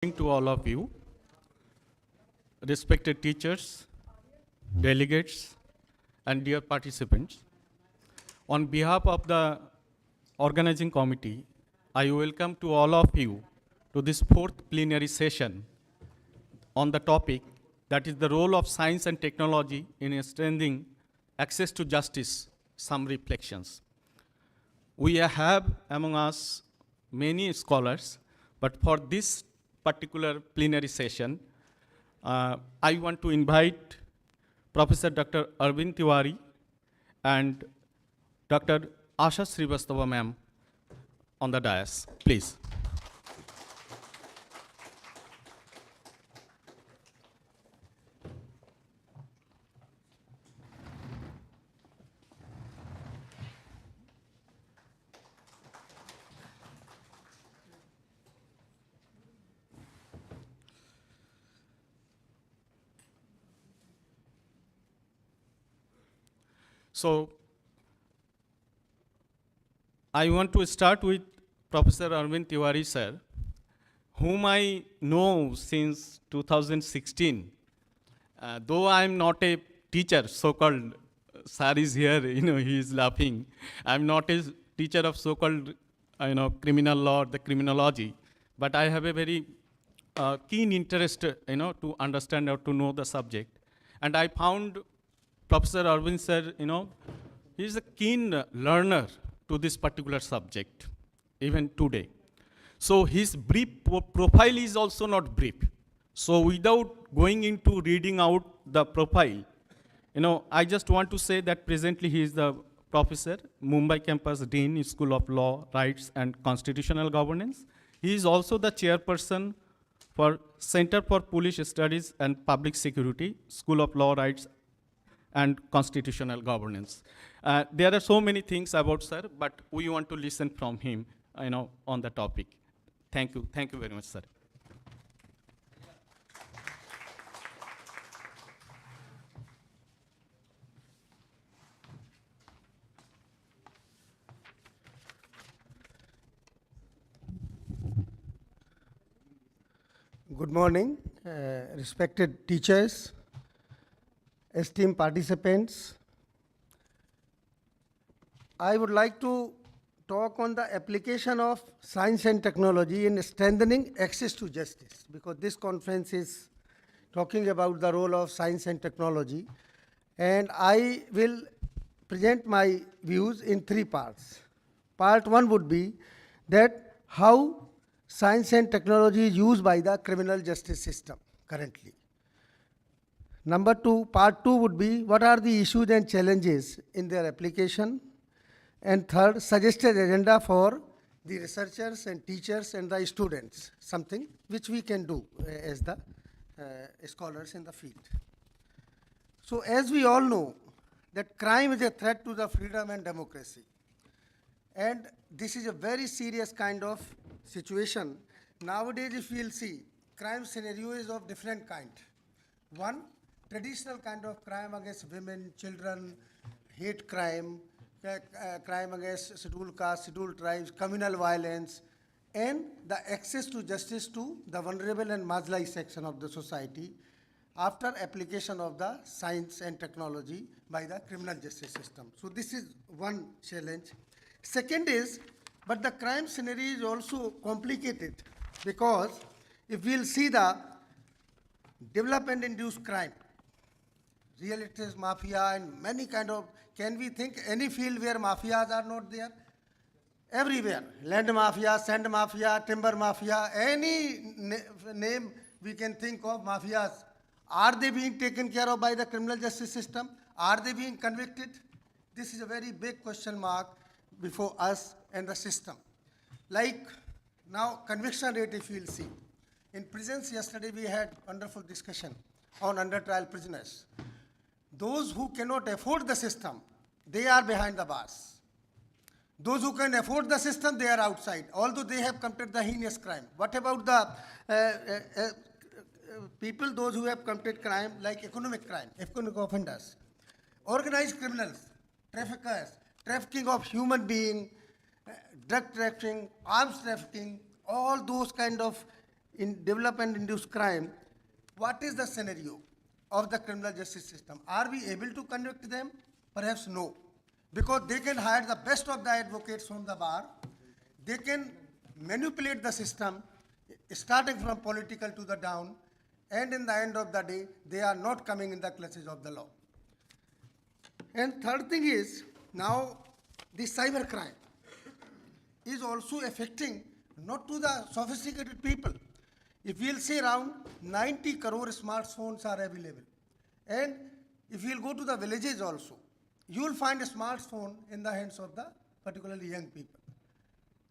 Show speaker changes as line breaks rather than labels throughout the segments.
Morning to all of you, respected teachers, delegates, and dear participants. On behalf of the organizing committee, I welcome to all of you to this fourth plenary session on the topic that is the role of science and technology in extending access to justice, some reflections. We have among us many scholars, but for this particular plenary session, I want to invite Professor Dr. Arvind Tiwari and Dr. Asha Srivastava ma'am on the dais, please. So, I want to start with Professor Arvind Tiwari sir, whom I know since 2016. Though I am not a teacher, so-called, sir is here, he is laughing. I am not a teacher of so-called, criminal law or the criminology, but I have a very keen interest, to understand or to know the subject. And I found Professor Arvind sir, he is a keen learner to this particular subject, even today. So his brief profile is also not brief. So without going into reading out the profile, I just want to say that presently he is the professor, Mumbai campus Dean, School of Law, Rights and Constitutional Governance. He is also the chairperson for Center for Police Studies and Public Security, School of Law, Rights and Constitutional Governance. There are so many things about sir, but we want to listen from him, on the topic. Thank you very much, sir.
Good morning, respected teachers, esteemed participants. I would like to talk on the application of science and technology in strengthening access to justice, because this conference is talking about the role of science and technology. And I will present my views in three parts. Part one would be that how science and technology is used by the criminal justice system currently. Number two, part two would be what are the issues and challenges in their application. And third, suggested agenda for the researchers and teachers and the students, something which we can do as the scholars in the field. So as we all know, that crime is a threat to the freedom and democracy. And this is a very serious kind of situation. Nowadays, if we'll see, crime scenario is of different kind. One, traditional kind of crime against women, children, hate crime, crime against scheduled castes, scheduled tribes, communal violence, and the access to justice to the vulnerable and marginalized section of the society after application of the science and technology by the criminal justice system. So this is one challenge. Second is, but the crime scenario is also complicated, because if we'll see the development-induced crime, real estate mafia and many kind of, can we think any field where mafias are not there? Everywhere, land mafia, sand mafia, timber mafia, any name we can think of mafias. Are they being taken care of by the criminal justice system? Are they being convicted? This is a very big question mark before us and the system. Like now, conviction rate, if you'll see. In prisons yesterday we had wonderful discussion on under trial prisoners. Those who cannot afford the system, they are behind the bars. Those who can afford the system, they are outside, although they have committed the heinous crime. What about the people, those who have committed crime like economic crime, economic offenders, organized criminals, traffickers, trafficking of human being, drug trafficking, arms trafficking, all those kind of in develop and induce crime, what is the scenario of the criminal justice system? Are we able to convict them? Perhaps no. Because they can hire the best of the advocates from the bar. They can manipulate the system, starting from political to the down, and in the end of the day, they are not coming in the clutches of the law. And third thing is, now the cyber crime is also affecting not to the sophisticated people. If we'll say around 90 crore smartphones are available, and if you'll go to the villages also, you will find a smartphone in the hands of the particularly young people.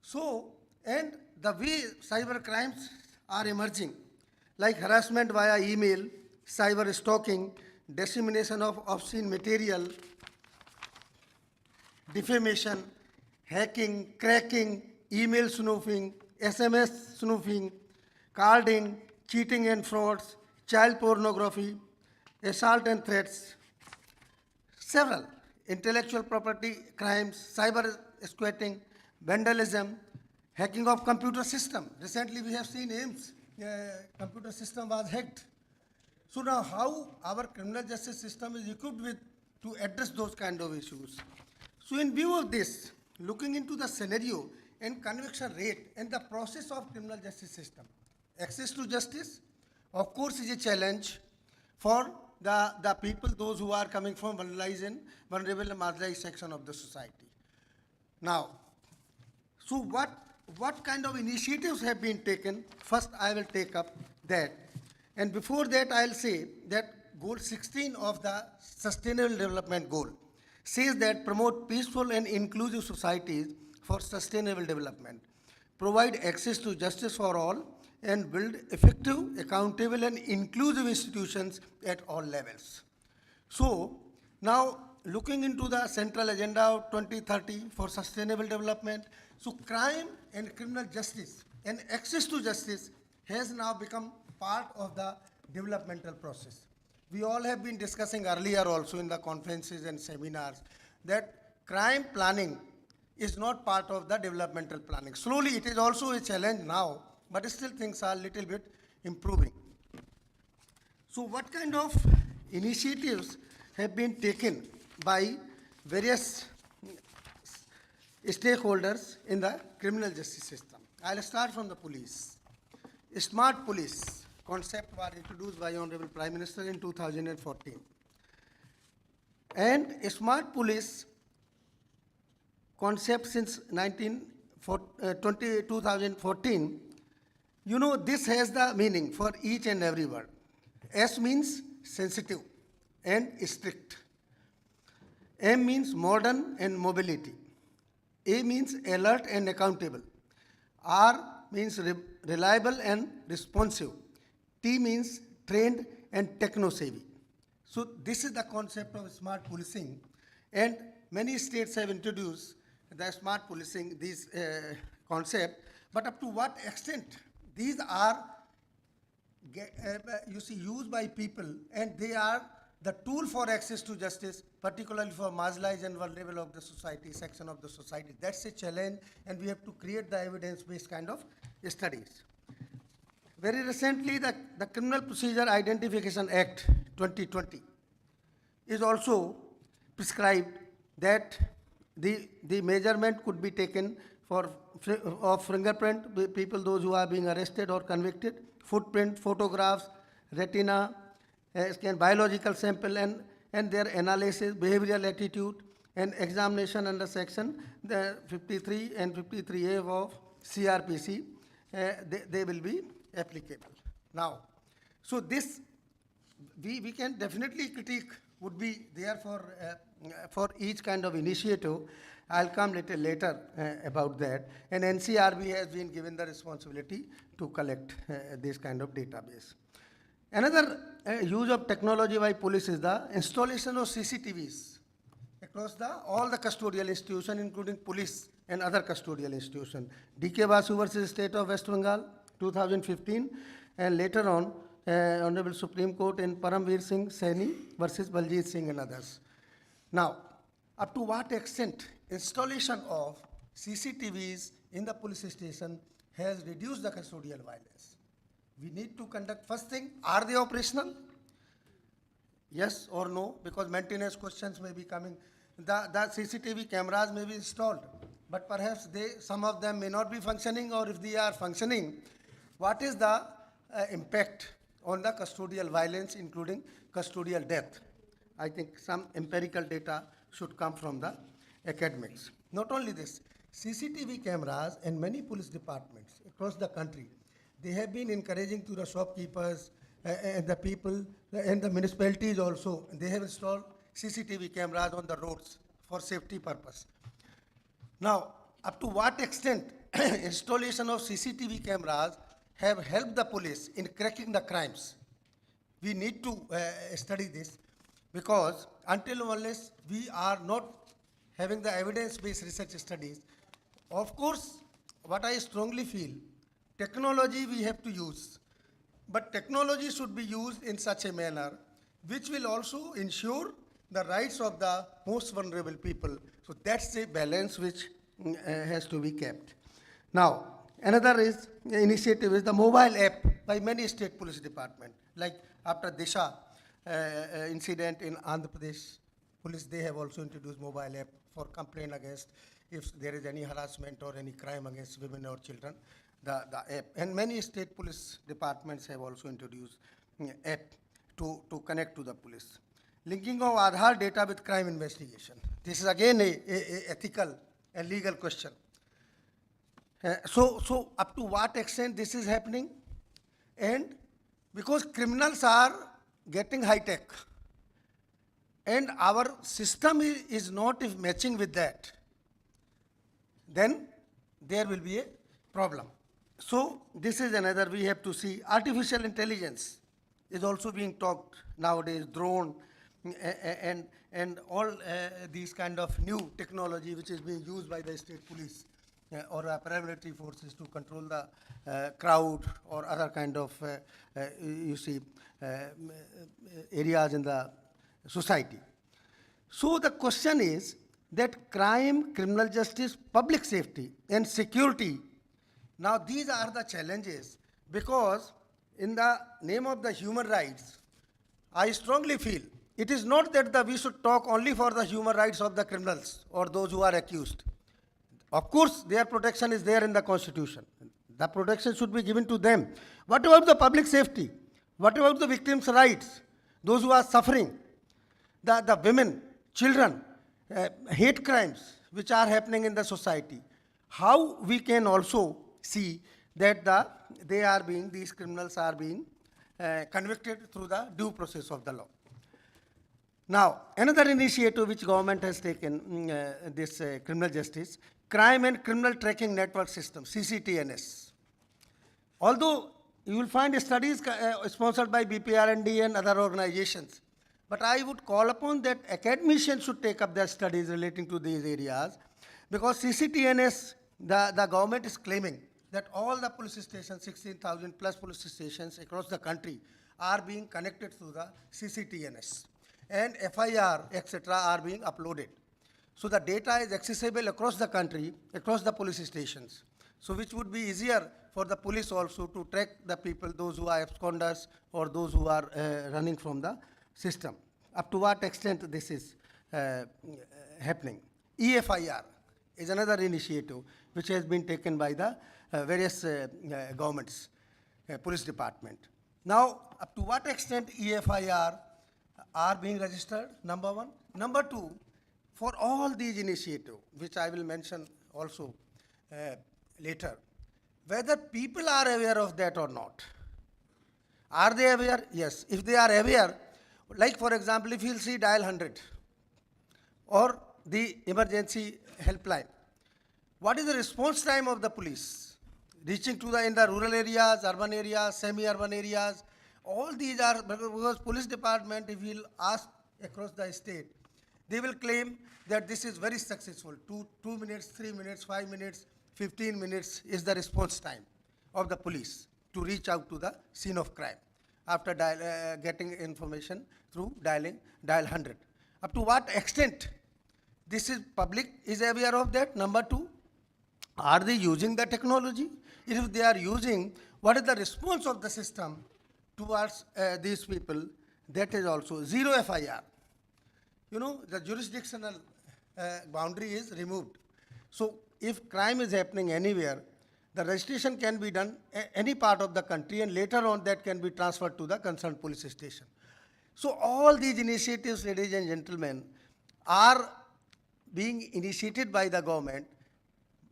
So, and the way cyber crimes are emerging, like harassment via email, cyber stalking, dissemination of obscene material, defamation, hacking, cracking, email snooping, SMS snooping, carding, cheating and frauds, child pornography, assault and threats, several intellectual property crimes, cyber squatting, vandalism, hacking of computer system. Recently we have seen AIMS, computer system was hacked. So now how our criminal justice system is equipped with to address those kind of issues. So in view of this, looking into the scenario and conviction rate and the process of criminal justice system, access to justice, of course, is a challenge for the people, those who are coming from vulnerable and marginalized section of the society. Now, so what kind of initiatives have been taken? First, I will take up that. And before that, I'll say that goal 16 of the Sustainable Development Goal says that promote peaceful and inclusive societies for sustainable development, provide access to justice for all, and build effective, accountable, and inclusive institutions at all levels. So, now looking into the central agenda of 2030 for sustainable development, so crime and criminal justice and access to justice has now become part of the developmental process. We all have been discussing earlier also in the conferences and seminars that crime planning is not part of the developmental planning. Slowly it is also a challenge now, but still things are a little bit improving. So what kind of initiatives have been taken by various stakeholders in the criminal justice system? I'll start from the police. Smart police concept was introduced by Honorable Prime Minister in 2014. And smart police concept since 2014, you know, this has the meaning for each and every word. S means sensitive and strict. M means modern and mobility. A means alert and accountable. R means reliable and responsive. T means trained and techno-savvy. So this is the concept of smart policing, and many states have introduced the smart policing, this concept, but up to what extent these are used by people, and they are the tool for access to justice, particularly for marginalized and vulnerable of the society, section of the society. That's a challenge, and we have to create the evidence-based kind of studies. Very recently, the Criminal Procedure Identification Act 2020 is also prescribed that the measurement could be taken of fingerprint, people, those who are being arrested or convicted, footprint, photographs, retina, scan, biological sample, and their analysis, behavioral attitude, and examination under section 53 and 53A of CRPC, they will be applicable. Now, so this, we can definitely critique would be there for each kind of initiative. I'll come little later about that. And NCRB has been given the responsibility to collect this kind of database. Another use of technology by police is the installation of CCTVs across all the custodial institutions, including police and other custodial institutions. D.K. Basu versus State of West Bengal, 2015, and later on, Honorable Supreme Court in Paramveer Singh Saini versus Baljit Singh and others. Now, up to what extent installation of CCTVs in the police station has reduced the custodial violence? We need to conduct, first thing, are they operational? Yes or no, because maintenance questions may be coming. The CCTV cameras may be installed, but perhaps some of them may not be functioning, or if they are functioning, what is the impact on the custodial violence, including custodial death? I think some empirical data should come from the academics. Not only this, CCTV cameras in many police departments across the country, they have been encouraging to the shopkeepers and the people and the municipalities also. They have installed CCTV cameras on the roads for safety purpose. Now, up to what extent installation of CCTV cameras have helped the police in cracking the crimes? We need to study this, because until unless we are not having the evidence-based research studies, of course, what I strongly feel, technology we have to use, but technology should be used in such a manner which will also ensure the rights of the most vulnerable people. So that's a balance which has to be kept. Now, another initiative is the mobile app by many state police departments. Like after Disha incident in Andhra Pradesh police, they have also introduced mobile app for complaint against if there is any harassment or any crime against women or children, the app. And many state police departments have also introduced app to connect to the police. Linking of Aadhaar data with crime investigation. This is again a ethical and legal question. So up to what extent this is happening? And because criminals are getting high tech, and our system is not matching with that, then there will be a problem. So this is another we have to see. Artificial intelligence is also being talked nowadays, drone and all these kind of new technology which is being used by the state police or paramilitary forces to control the crowd or other kind of areas in the society. So the question is that crime, criminal justice, public safety and security, now these are the challenges, because in the name of the human rights, I strongly feel it is not that we should talk only for the human rights of the criminals or those who are accused. Of course, their protection is there in the Constitution. The protection should be given to them. What about the public safety? What about the victims' rights? Those who are suffering, the women, children, hate crimes which are happening in the society. How we can also see that these criminals are being convicted through the due process of the law. Now, another initiative which government has taken, this criminal justice, crime and criminal tracking network system, CCTNS. Although you will find studies sponsored by BPRND and other organizations, but I would call upon that academicians should take up their studies relating to these areas, because CCTNS, the government is claiming that all the police stations, 16,000 plus police stations across the country are being connected to the CCTNS, and FIR, etc. are being uploaded. So the data is accessible across the country, across the police stations. So which would be easier for the police also to track the people, those who are absconders or those who are running from the system. Up to what extent this is happening. EFIR is another initiative which has been taken by the various governments, police department. Now, up to what extent EFIR are being registered, number one. Number two, for all these initiatives, which I will mention also later, whether people are aware of that or not. Are they aware? Yes. If they are aware, like for example, if you'll see dial 100 or the emergency helpline, what is the response time of the police? Reaching to in the rural areas, urban areas, semi-urban areas, all these are, because police department, if you'll ask across the state, they will claim that this is very successful. 2 minutes, 3 minutes, 5 minutes, 15 minutes is the response time of the police to reach out to the scene of crime after getting information through dial 100. Up to what extent this is public is aware of that, number two. Are they using the technology? If they are using, what is the response of the system towards these people? That is also zero FIR. You know, the jurisdictional boundary is removed. So if crime is happening anywhere, the registration can be done any part of the country, and later on that can be transferred to the concerned police station. So all these initiatives, ladies and gentlemen, are being initiated by the government,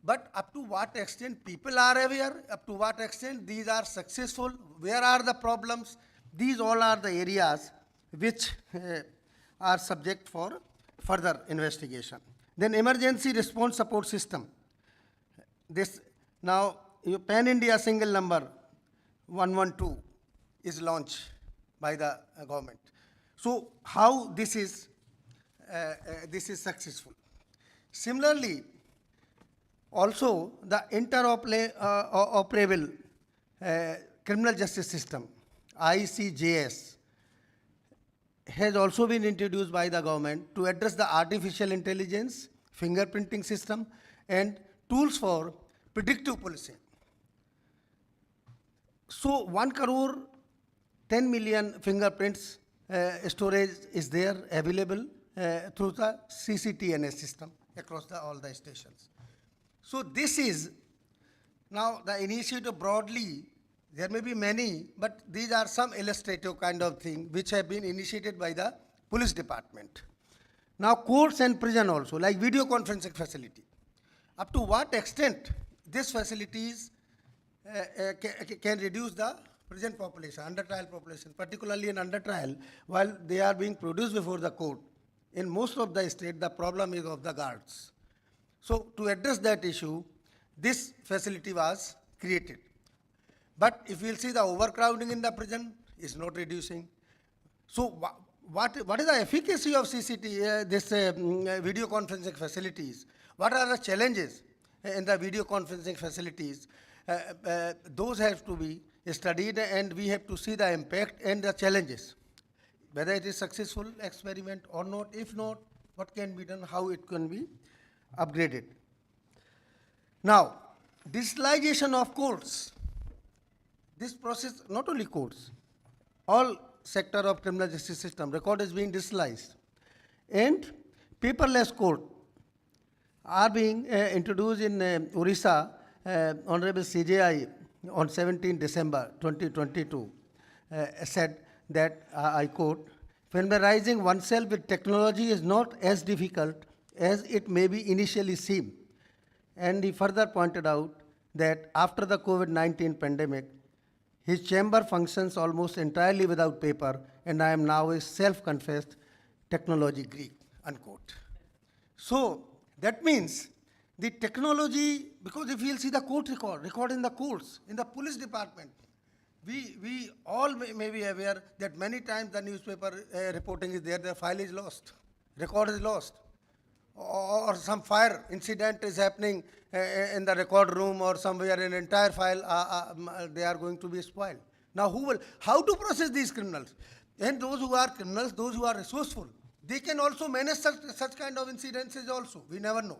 but up to what extent people are aware, up to what extent these are successful, where are the problems, these all are the areas which are subject for further investigation. Then emergency response support system. This now your Pan India single number 112 is launched by the government. So how this is successful. Similarly, also the interoperable criminal justice system, ICJS, has also been introduced by the government to address the artificial intelligence, fingerprinting system, and tools for predictive policing. So 1 crore 10 million fingerprints storage is there available through the CCTNS system across all the stations. So this is now the initiative broadly. There may be many, but these are some illustrative kind of thing which have been initiated by the police department. Now courts and prison also, like video conferencing facility. Up to what extent this facilities can reduce the prison population, under trial population, particularly in under trial, while they are being produced before the court. In most of the state, the problem is of the guards. So to address that issue, this facility was created. But if you'll see, the overcrowding in the prison is not reducing. So what is the efficacy of this video conferencing facilities? What are the challenges in the video conferencing facilities? Those have to be studied, and we have to see the impact and the challenges, whether it is successful experiment or not. If not, what can be done, how it can be upgraded. Now, digitalization of courts. This process, not only courts, all sector of criminal justice system, record is being digitalized. And paperless court are being introduced in Orissa. Honorable CJI on 17 December 2022 said that, I quote, familiarizing oneself with technology is not as difficult as it may be initially seem. And he further pointed out that after the COVID-19 pandemic, his chamber functions almost entirely without paper, and I am now a self-confessed technology geek, unquote. So that means the technology, because if you'll see the court record in the courts, in the police department, we all may be aware that many times the newspaper reporting is there, the file is lost, record is lost, or some fire incident is happening in the record room or somewhere, an entire file, they are going to be spoiled. Now how to process these criminals? And those who are criminals, those who are resourceful, they can also manage such kind of incidences also, we never know.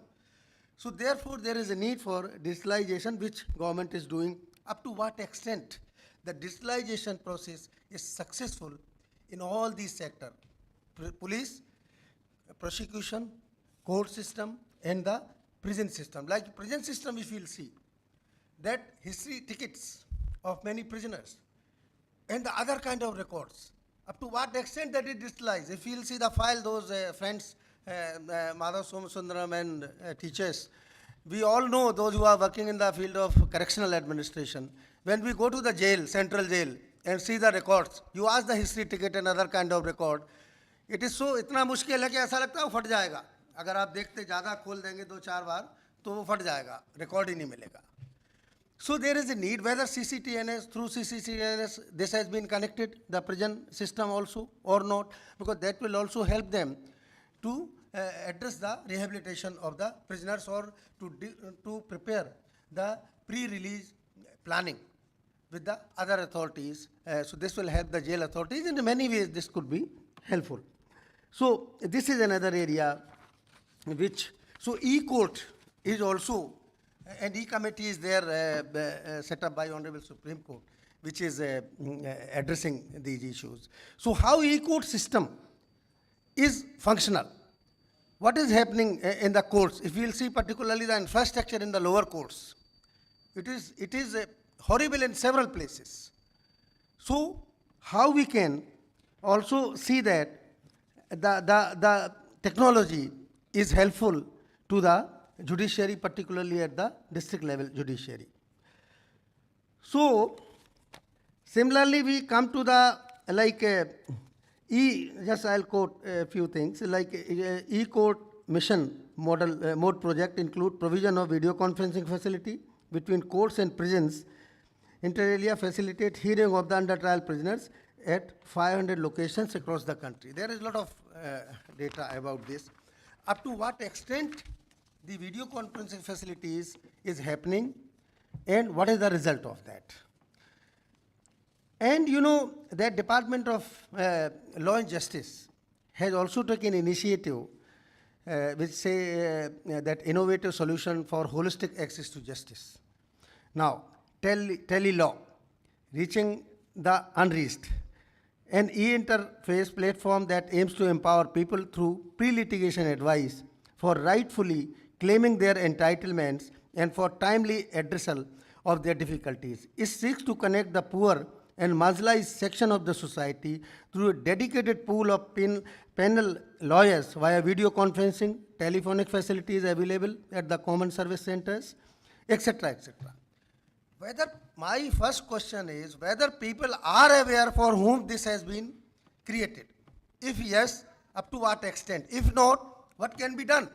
So therefore, there is a need for digitalization, which government is doing. Up to what extent the digitalization process is successful in all these sectors, police, prosecution, court system, and the prison system. Like prison system, if you'll see, that history tickets of many prisoners and the other kind of records, up to what extent that it digitalized. If you'll see the file, those friends, Madhav Somasundaram and teachers, we all know, those who are working in the field of correctional administration, when we go to the jail, central jail, and see the records, you ask the history ticket and other kind of record, it is so इतना मुश्किल है कि ऐसा लगता है वो फट जाएगा. अगर आप देखते ज़्यादा खोल देंगे 2-4 बार तो वो फट जाएगा, रिकॉर्ड ही नहीं मिलेगा. So there is a need, whether CCTNS, through CCTNS, this has been connected, the prison system also, or not, because that will also help them to address the rehabilitation of the prisoners, or to prepare the pre-release planning with the other authorities. So this will help the jail authorities. In many ways, this could be helpful. So this is another area which, so e-court is also And E-committee is there, set up by Honorable Supreme Court, which is addressing these issues. So how e-court system is functional? What is happening in the courts? If we'll see particularly the infrastructure in the lower courts, it is horrible in several places. So how we can also see that the technology is helpful to the judiciary, particularly at the district level judiciary. So similarly, we come to the just I'll quote a few things, like e-court mission mode project include provision of video conferencing facility between courts and prisons, inter alia facilitate hearing of the under trial prisoners at 500 locations across the country. There is a lot of data about this. Up to what extent the video conferencing facilities is happening and what is the result of that? And you know that Department of Law and Justice has also taken initiative which say that innovative solution for holistic access to justice. Now, tele-law, reaching the unreached, an e-interface platform that aims to empower people through pre-litigation advice for rightfully claiming their entitlements and for timely addressal of their difficulties. It seeks to connect the poor and marginalized section of the society through a dedicated pool of panel lawyers via video conferencing, telephonic facilities available at the common service centers, etc., etc. My first question is whether people are aware for whom this has been created. If yes, up to what extent? If not, what can be done?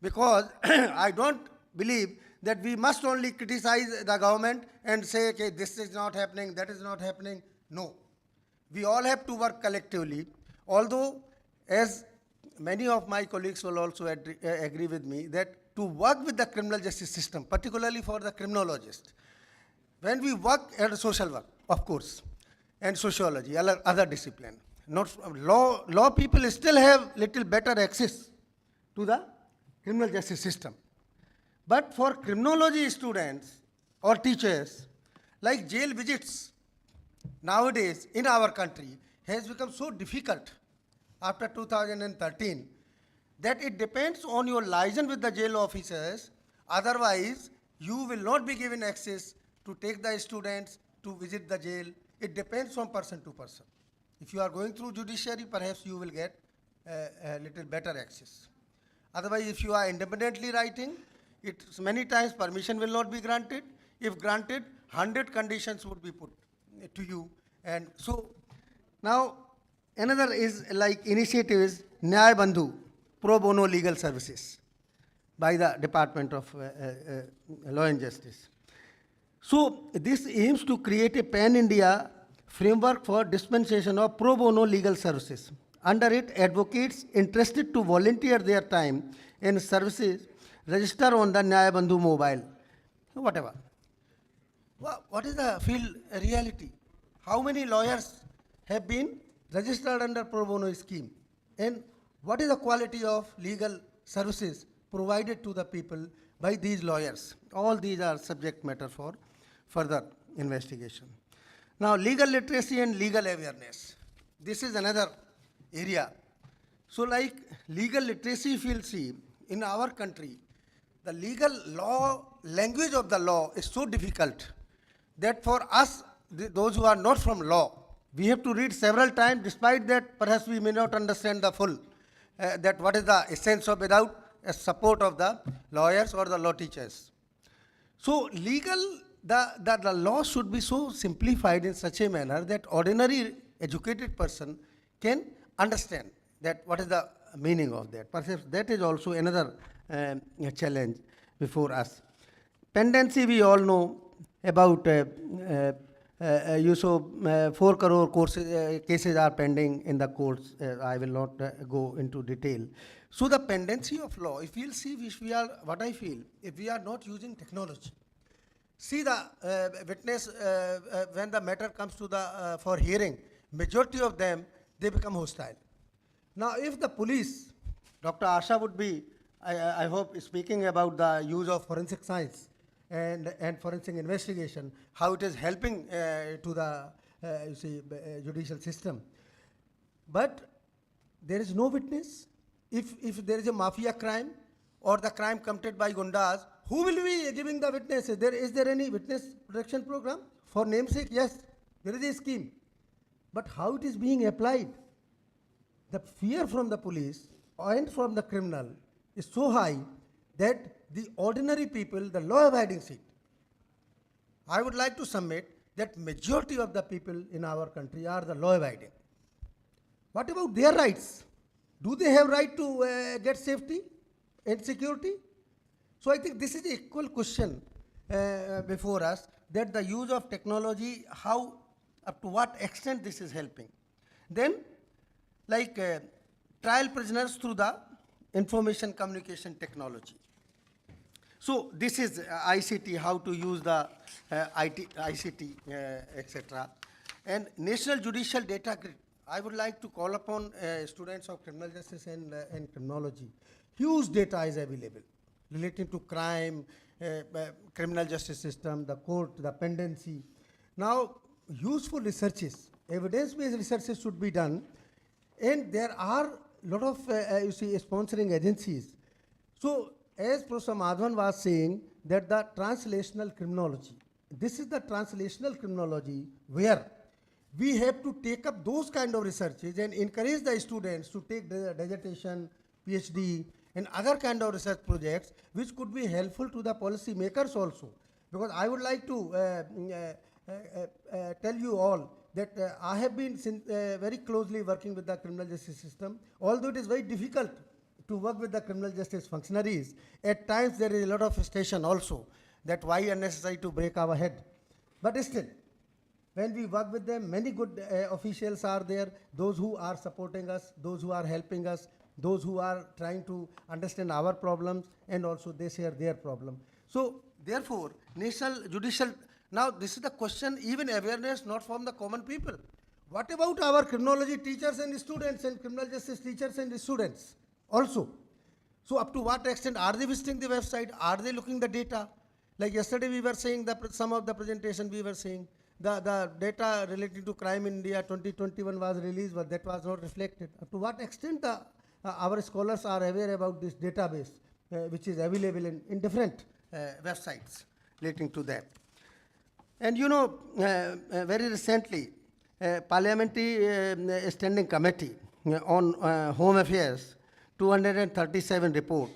Because I don't believe that we must only criticize the government and say, okay, this is not happening, that is not happening. No. We all have to work collectively. Although, as many of my colleagues will also agree with me, that to work with the criminal justice system, particularly for the criminologist, when we work at social work, of course, and sociology, other discipline, not law people still have little better access to the criminal justice system. But for criminology students or teachers, like jail visits nowadays in our country has become so difficult after 2013 that it depends on your liaison with the jail officers. Otherwise, you will not be given access to take the students to visit the jail. It depends from person to person. If you are going through judiciary, perhaps you will get a little better access. Otherwise, if you are independently writing, many times permission will not be granted. If granted, 100 conditions would be put to you. And so now another is like initiative is Nyaya Bandhu, pro bono legal services by the Department of Law and Justice. So this aims to create a pan-India framework for dispensation of pro bono legal services. Under it, advocates interested to volunteer their time and services register on the Nyaya Bandhu mobile, whatever. What is the field reality? How many lawyers have been registered under pro bono scheme? And what is the quality of legal services provided to the people by these lawyers? All these are subject matter for further investigation. Now, legal literacy and legal awareness. This is another area. So like legal literacy, if you'll see, in our country, the legal law, language of the law is so difficult that for us, those who are not from law, we have to read several times. Despite that, perhaps we may not understand the full, that what is the essence of without a support of the lawyers or the law teachers. So the law should be so simplified in such a manner that ordinary educated person can understand that what is the meaning of that. Perhaps that is also another challenge before us. Pendency, we all know about use of 4 crore cases are pending in the courts. I will not go into detail. So the pendency of law, if we'll see, what I feel, if we are not using technology, see the witness, when the matter comes to the for hearing, majority of them, they become hostile. Now, if the police, Dr. Asha would be, I hope, speaking about the use of forensic science. and forensic investigation, how it is helping to the judicial system. But there is no witness. If there is a mafia crime or the crime committed by gundas, who will be giving the witnesses? Is there any witness protection program? For namesake, yes, there is a scheme. But how it is being applied? The fear from the police and from the criminal is so high that the ordinary people, the law-abiding seat, I would like to submit that majority of the people in our country are the law-abiding. What about their rights? Do they have right to get safety and security? So I think this is the equal question before us, that the use of technology, how, up to what extent this is helping. Then, like trial prisoners through the information communication technology. So this is ICT, how to use the ICT, etc. And National Judicial Data Grid. I would like to call upon students of criminal justice and criminology. Huge data is available relating to crime, criminal justice system, the court, the pendency. Now, useful researches, evidence-based researches should be done, and there are a lot of, sponsoring agencies. So, as Professor Madhavan was saying, that the translational criminology, this is the translational criminology where we have to take up those kind of researches and encourage the students to take the dissertation, PhD, and other kind of research projects which could be helpful to the policy makers also. Because I would like to tell you all that I have been very closely working with the criminal justice system. Although it is very difficult to work with the criminal justice functionaries, at times there is a lot of frustration also, that why unnecessary to break our head. But still, when we work with them, many good officials are there, those who are supporting us, those who are helping us, those who are trying to understand our problems, and also they share their problem. So therefore, national judicial, now this is the question, even awareness not from the common people. What about our criminology teachers and students and criminal justice teachers and students also? So up to what extent are they visiting the website? Are they looking the data? Like yesterday we were saying, some of the presentation we were saying, the data relating to crime in India 2021 was released, but that was not reflected. Up to what extent our scholars are aware about this database, which is available in different websites relating to that. And you know, very recently, Parliamentary Standing Committee on Home Affairs 237 report,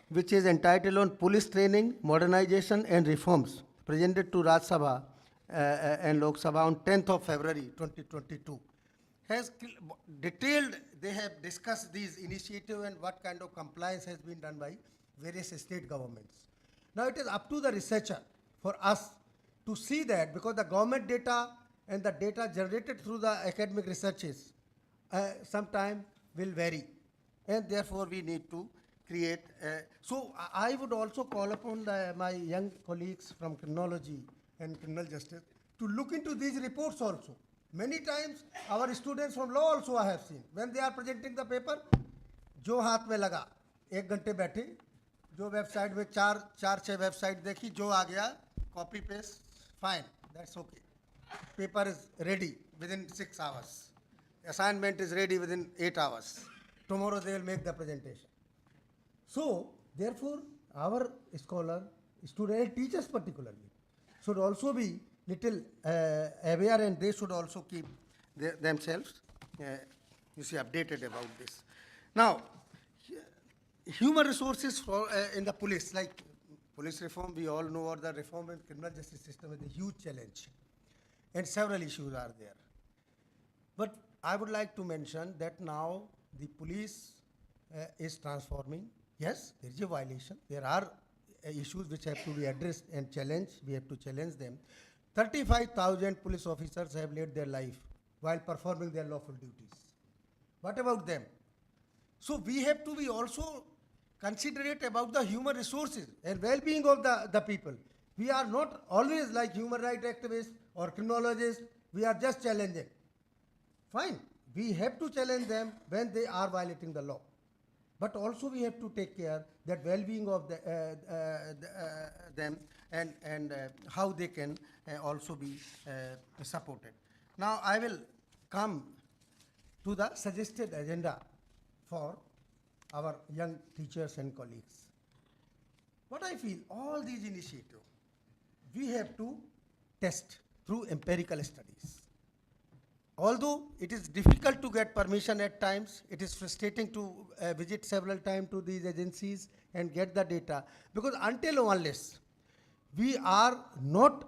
which is entitled on Police Training, Modernization and Reforms, presented to Rajya Sabha and Lok Sabha on 10th of February 2022. Has detailed, they have discussed these initiatives and what kind of compliance has been done by various state governments. Now it is up to the researcher for us to see that, because the government data and the data generated through the academic researches sometime will vary, and therefore we need to create. So I would also call upon my young colleagues from criminology and criminal justice to look into these reports also. Many times our students from law also I have seen, when they are presenting the paper, जो हाथ में लगा, एक घंटे बैठे, जो website में चार छह वेबसाइट देखी, जो आ गया, copy paste, fine, that's okay. Paper is ready within 6 hours. Assignment is ready within 8 hours. Tomorrow they will make the presentation. So, therefore, our scholar, student, teachers particularly, should also be little aware, and they should also keep themselves, updated about this. Now, human resources for in the police, like police reform, we all know, or the reform in criminal justice system is a huge challenge, and several issues are there. But I would like to mention that now the police is transforming. Yes, there is a violation. There are issues which have to be addressed and challenged. We have to challenge them. 35,000 police officers have laid their life while performing their lawful duties. What about them? So we have to be also considerate about the human resources and well-being of the people. We are not always like human rights activists or criminologists. We are just challenging. Fine. We have to challenge them when they are violating the law. But also we have to take care that well-being of them and how they can also be supported. Now I will come to the suggested agenda for our young teachers and colleagues. What I feel, all these initiatives, we have to test through empirical studies. Although it is difficult to get permission at times, it is frustrating to visit several times to these agencies and get the data, because until or unless we are not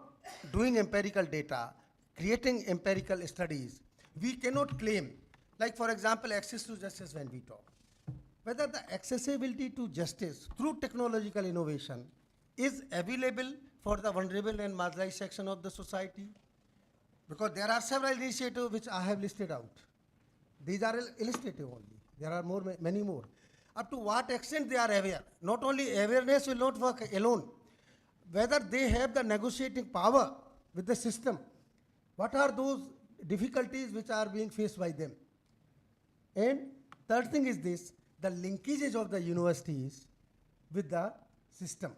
doing empirical data, creating empirical studies, we cannot claim, like for example, access to justice when we talk. Whether the accessibility to justice through technological innovation is available for the vulnerable and marginalized section of the society. Because there are several initiatives which I have listed out. These are illustrative only. There are many more. Up to what extent they are aware. Not only awareness will not work alone. Whether they have the negotiating power with the system. What are those difficulties which are being faced by them? And third thing is this, the linkages of the universities with the system.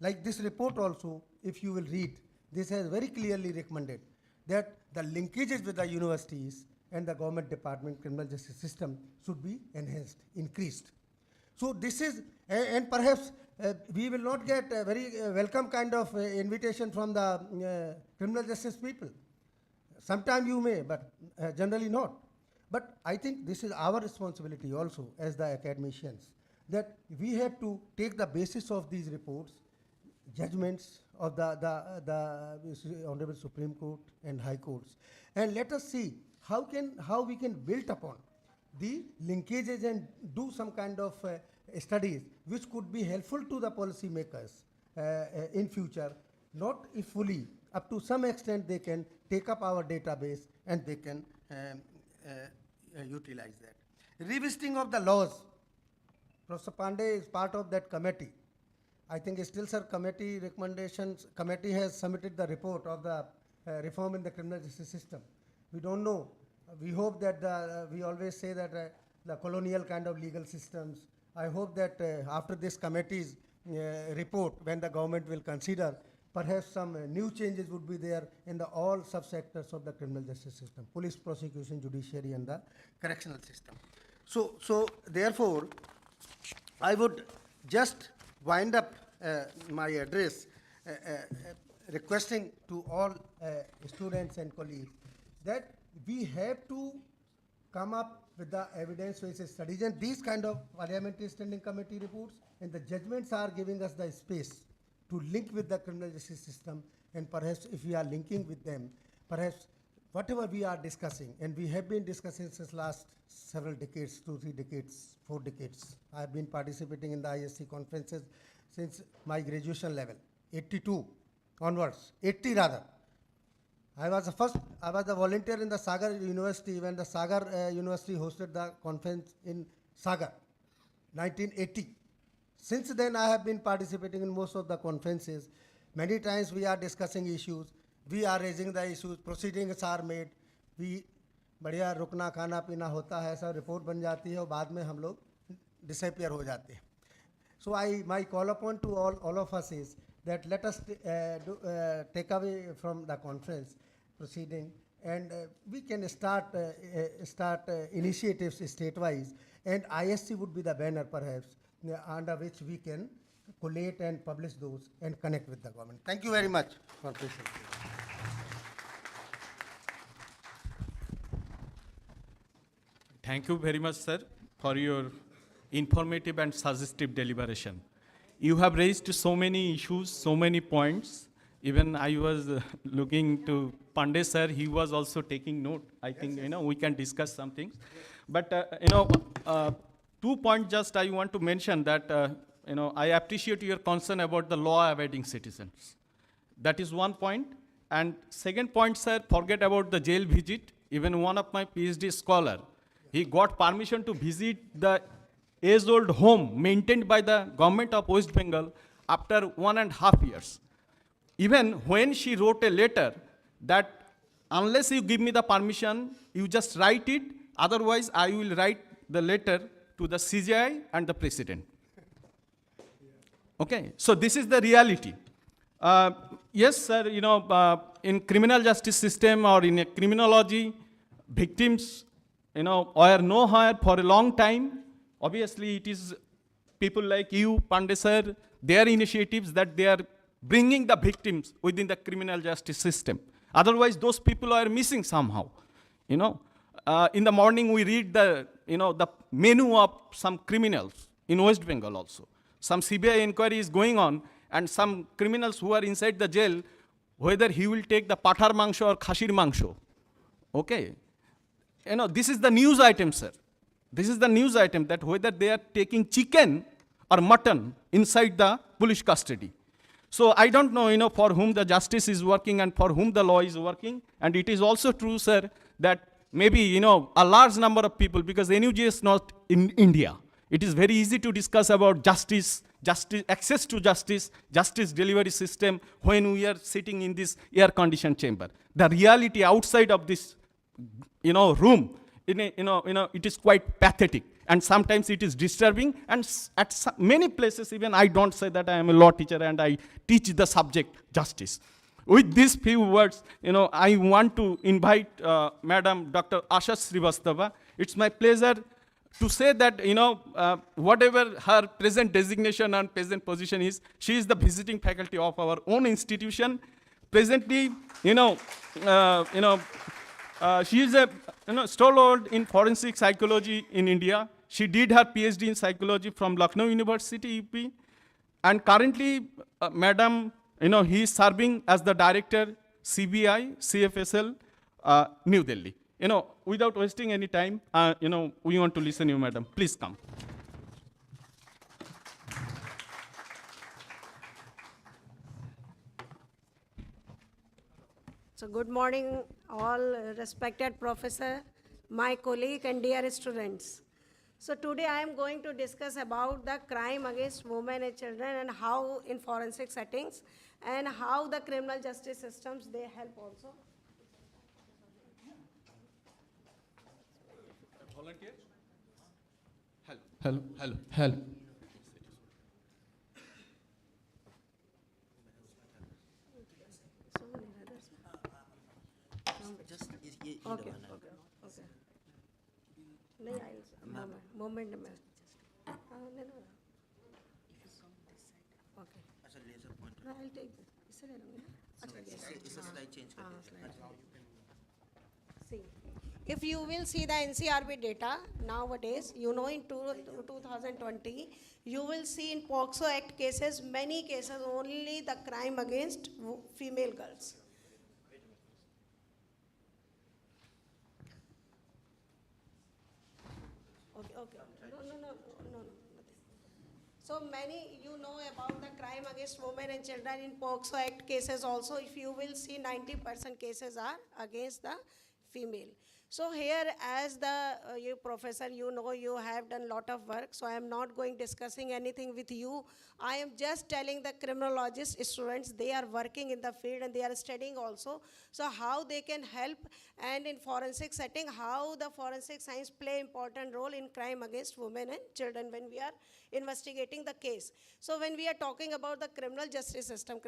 Like this report also, if you will read, this has very clearly recommended that the linkages with the universities and the government department criminal justice system should be enhanced, increased. So this is, and perhaps we will not get a very welcome kind of invitation from the criminal justice people. Sometime you may, but generally not. But I think this is our responsibility also as the academicians, that we have to take the basis of these reports, judgments of the Honorable Supreme Court and High Courts, and let us see how we can build upon the linkages and do some kind of studies which could be helpful to the policy makers in future, not if fully, up to some extent they can take up our database and they can utilize that. Revisiting of the laws. Professor Pandey is part of that committee. I think still, sir, committee recommendations, committee has submitted the report of the reform in the criminal justice system. We don't know. We hope that we always say that the colonial kind of legal systems. I hope that after this committee's report, when the government will consider, perhaps some new changes would be there in the all subsectors of the criminal justice system, police, prosecution, judiciary, and the correctional system. So therefore, I would just wind up my address requesting to all students and colleagues that we have to come up with the evidence-based studies, and these kind of parliamentary standing committee reports and the judgments are giving us the space to link with the criminal justice system, and perhaps if we are linking with them, perhaps whatever we are discussing, and we have been discussing since last several decades, 2, 3 decades, 4 decades. I have been participating in the ISC conferences since my graduation level, 82 onwards, 80 rather. I was a volunteer in the Sagar University when the Sagar University hosted the conference in Sagar, 1980. Since then, I have been participating in most of the conferences. Many times we are discussing issues, we are raising the issues, proceedings are made, we बढ़िया रुकना खाना पीना होता है, सब report बन जाती है और बाद में हम लोग disappear हो जाते हैं. So my call upon to all of us is that let us take away from the conference proceeding, and we can start initiatives state-wise, and ISC would be the banner perhaps under which we can collate and publish those and connect with the government. Thank you very much for listening.
Thank you very much, sir, for your informative and suggestive deliberation. You have raised so many issues, so many points. Even I was looking to Pandey sir, he was also taking note. I think, we can discuss some things. But, 2 points just I want to mention that, I appreciate your concern about the law-abiding citizens. That is one point. And second point, sir, forget about the jail visit. Even one of my PhD scholar, he got permission to visit the age-old home maintained by the government of West Bengal after 1.5 years. Even when she wrote a letter that unless you give me the permission, you just write it, otherwise I will write the letter to the CJI and the president. Okay, so this is the reality. Yes, sir, in criminal justice system or in a criminology, victims, were nowhere for a long time. Obviously, it is people like you, Pandey sir, their initiatives that they are bringing the victims within the criminal justice system. Otherwise, those people are missing somehow. In the morning we read the menu of some criminals in West Bengal also. Some CBI inquiry is going on, and some criminals who are inside the jail, whether he will take the pathar mangsho or khashir mangsho. Okay, this is the news item, sir. This is the news item, that whether they are taking chicken or mutton inside the police custody. So I don't know, for whom the justice is working and for whom the law is working. And it is also true, sir, that maybe, a large number of people, because NUJ is not in India. It is very easy to discuss about justice, access to justice delivery system when we are sitting in this air-conditioned chamber. The reality outside of this, room, it is quite pathetic. And sometimes it is disturbing. And at many places, even I don't say that I am a law teacher and I teach the subject justice. With these few words, I want to invite Madam Dr. Asha Srivastava. It's my pleasure to say that, whatever her present designation and present position is, she is the visiting faculty of our own institution. Presently, she is a stalwart in forensic psychology in India. She did her PhD in psychology from Lucknow University, UP. And currently, Madam, he is serving as the director, CBI, CFSL, New Delhi. Without wasting any time, we want to listen to you, madam. Please come.
So good morning, all respected professor, my colleague and dear students. So today I am going to discuss about the crime against women and children and how in forensic settings and how the criminal justice systems, they help also.
Volunteer? Hello.
Okay. Moment. Okay. No, I'll take this. See, if you will see the NCRB data nowadays, in 2020, you will see in POCSO Act cases, many cases only the crime against female girls. Okay. No. So many, about the crime against women and children in POCSO Act cases also, if you will see 90% cases are against the female. So here, as you professor, you have done lot of work, so I am not going discussing anything with you. I am just telling the criminologist students, they are working in the field and they are studying also. So how they can help, and in forensic setting, how the forensic science play important role in crime against women and children when we are investigating the case. So when we are talking about the criminal justice system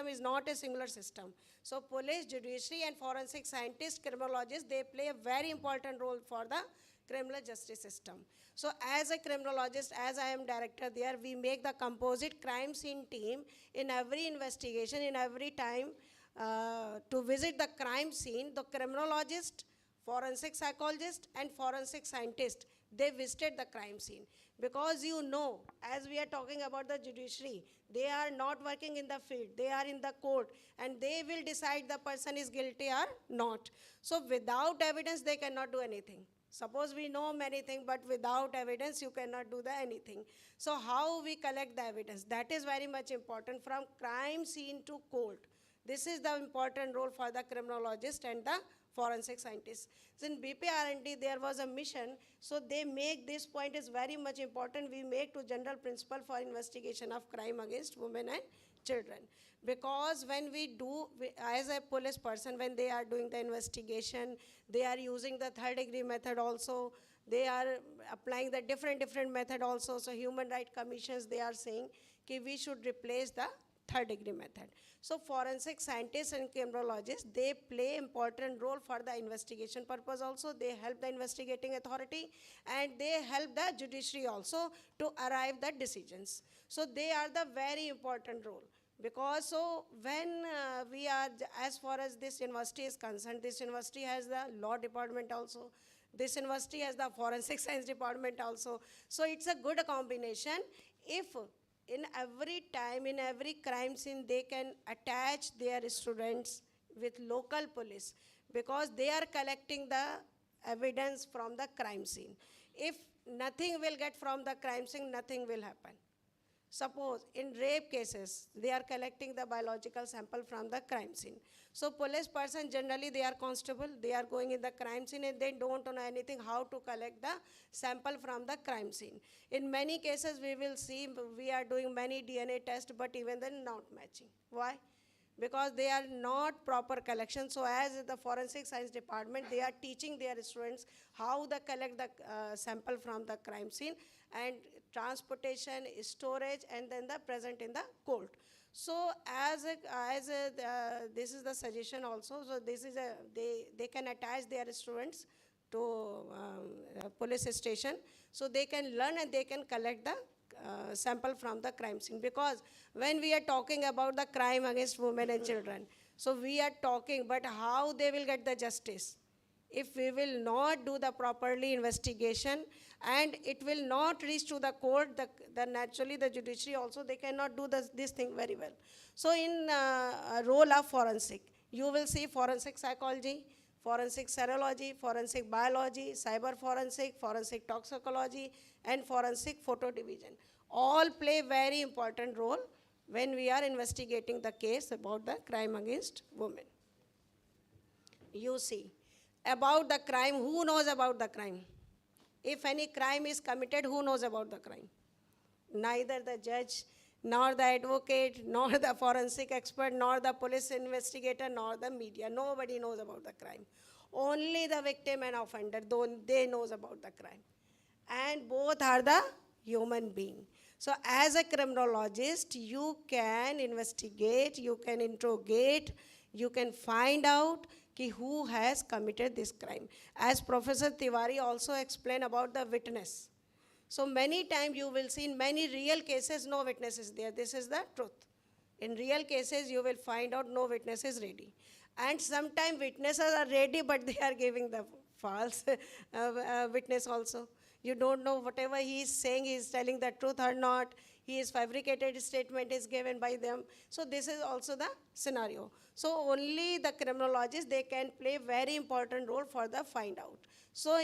is not a singular system. So police, judiciary and forensic scientists, criminologists, they play a very important role for the criminal justice system. So as a criminologist, as I am director there, we make the composite crime scene team in every investigation, in every time to visit the crime scene. The criminologist, forensic psychologist and forensic scientist, they visited the crime scene. Because as we are talking about the judiciary, they are not working in the field, they are in the court, and they will decide the person is guilty or not. So without evidence, they cannot do anything. Suppose we know many things, but without evidence, you cannot do anything. So how we collect the evidence? That is very much important, from crime scene to court. This is the important role for the criminologist and the forensic scientists. So in BPR&D, there was a mission, so they make this point is very much important. We make to general principle for investigation of crime against women and children. Because when as a police person, when they are doing the investigation, they are using the third degree method also. They are applying the different method also. So human rights commissions, they are saying that we should replace the third degree method. So forensic scientists and criminologists, they play important role for the investigation purpose also. They help the investigating authority and they help the judiciary also to arrive the decisions. So they are the very important role. Because so when as far as this university is concerned, this university has the law department also. This university has the forensic science department also. So it's a good combination. If in every time, in every crime scene, they can attach their students with local police, because they are collecting the evidence from the crime scene. If nothing will get from the crime scene, nothing will happen. Suppose in rape cases, they are collecting the biological sample from the crime scene. So police person, generally they are constable, they are going in the crime scene and they don't know anything how to collect the sample from the crime scene. In many cases we will see, we are doing many DNA tests, but even then not matching. Why? Because they are not proper collection. So as the forensic science department, they are teaching their students how they collect the sample from the crime scene, and transportation, storage, and then the present in the court. So this is the suggestion also. So this is they can attach their students to police station, so they can learn and they can collect the sample from the crime scene. Because when we are talking about the crime against women and children, so we are talking, but how they will get the justice? If we will not do the properly investigation and it will not reach to the court, the naturally the judiciary also, they cannot do this thing very well. So in role of forensic, you will see forensic psychology, forensic serology, forensic biology, cyber forensic, forensic toxicology, and forensic photo division. All play very important role when we are investigating the case about the crime against women. You see, about the crime, who knows about the crime? If any crime is committed, who knows about the crime? Neither the judge, nor the advocate, nor the forensic expert, nor the police investigator, nor the media. Nobody knows about the crime. Only the victim and offender, though they knows about the crime. And both are the human being. So as a criminologist, you can investigate, you can interrogate, you can find out who has committed this crime. As Professor Tiwari also explained about the witness. So many times you will see in many real cases, no witness is there. This is the truth. In real cases, you will find out no witness is ready. And sometimes witnesses are ready, but they are giving the false witness also. You don't know whatever he is saying, he is telling the truth or not. His fabricated statement is given by them. So this is also the scenario. So only the criminologists, they can play very important role for the find out. So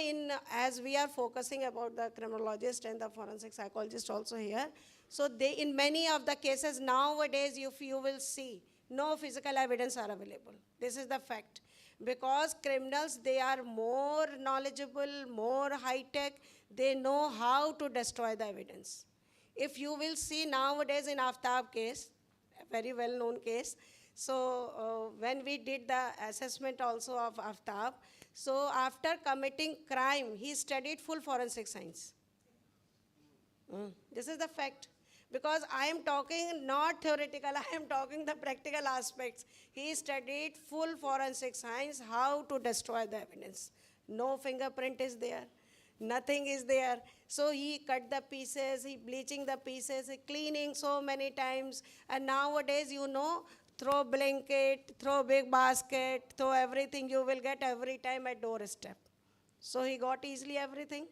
as we are focusing about the criminologist and the forensic psychologist also here, so they in many of the cases nowadays, if you will see, no physical evidence are available. This is the fact. Because criminals, they are more knowledgeable, more high-tech, they know how to destroy the evidence. If you will see nowadays in Aftab case, a very well-known case, so when we did the assessment also of Aftab, so after committing crime, he studied full forensic science. This is the fact. Because I am talking not theoretical, I am talking the practical aspects. He studied full forensic science, how to destroy the evidence. No fingerprint is there, nothing is there. So he cut the pieces, he bleaching the pieces, he cleaning so many times. And nowadays, you know, throw blanket, throw big basket, throw everything, you will get every time at doorstep. So he got easily everything.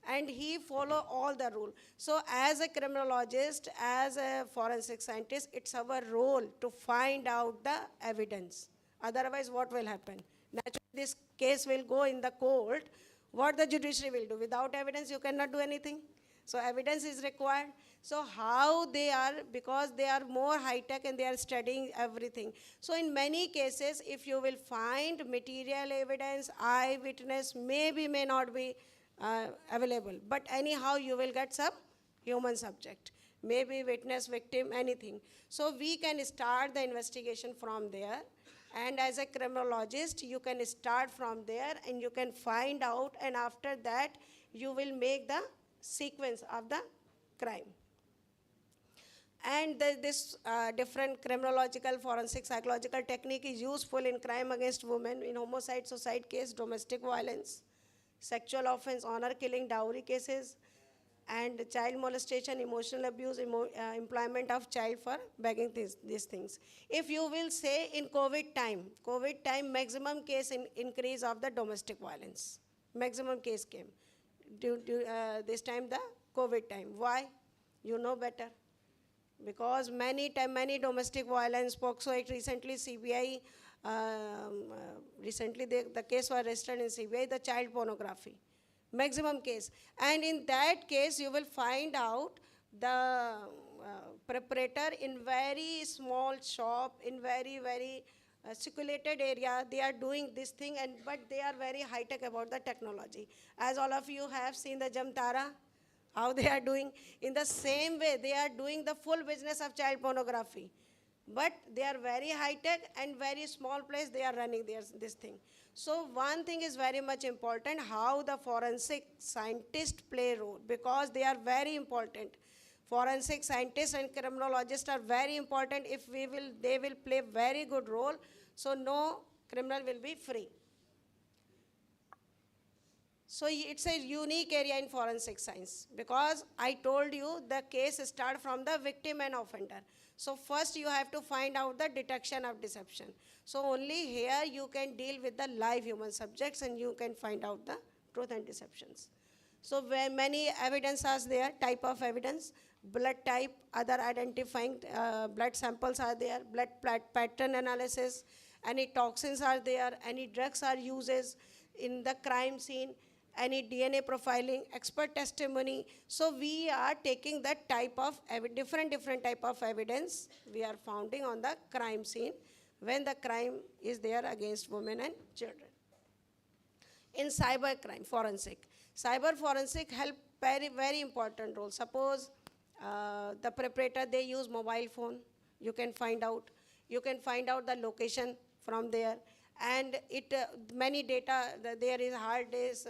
And he follow all the rule. So as a criminologist, as a forensic scientist, it's our role to find out the evidence. Otherwise, what will happen? Naturally, this case will go in the court. What the judiciary will do? Without evidence, you cannot do anything. So evidence is required. So how they are, because they are more high-tech and they are studying everything. So in many cases, if you will find material evidence, eyewitness, maybe, may not be available. But anyhow, you will get some human subject. maybe witness, victim, anything. So we can start the investigation from there. And as a criminologist, you can start from there and you can find out, and after that, you will make the sequence of the crime. And this different criminological, forensic, psychological technique is useful in crime against women, in homicide, suicide case, domestic violence, sexual offense, honor killing, dowry cases, and child molestation, emotional abuse, employment of child for begging these things. If you will say in COVID time maximum case increase of the domestic violence, maximum case came this time, the COVID time. Why? You know better. Because many domestic violence, POCSO Act, recently CBI, recently the case was registered in CBI, the child pornography, maximum case. And in that case, you will find out the preparator in very small shop, in very, very circulated area, they are doing this thing, but they are very high-tech about the technology. As all of you have seen the Jamtara, how they are doing. In the same way, they are doing the full business of child pornography. But they are very high-tech and very small place they are running this thing. So one thing is very much important, how the forensic scientists play a role, because they are very important. Forensic scientists and criminologists are very important. If they will play very good role, so no criminal will be free. So it's a unique area in forensic science, because I told you the case starts from the victim and offender. So first you have to find out the detection of deception. So only here you can deal with the live human subjects and you can find out the truth and deceptions. So where many evidence are there, type of evidence, blood type, other identifying blood samples are there, blood pattern analysis, any toxins are there, any drugs are uses in the crime scene, any DNA profiling, expert testimony. So we are taking that type of different type of evidence we are founding on the crime scene when the crime is there against women and children. In cyber crime, cyber forensic help very, very important role. Suppose the perpetrator, they use mobile phone, you can find out the location from there. And many data, there is hard disk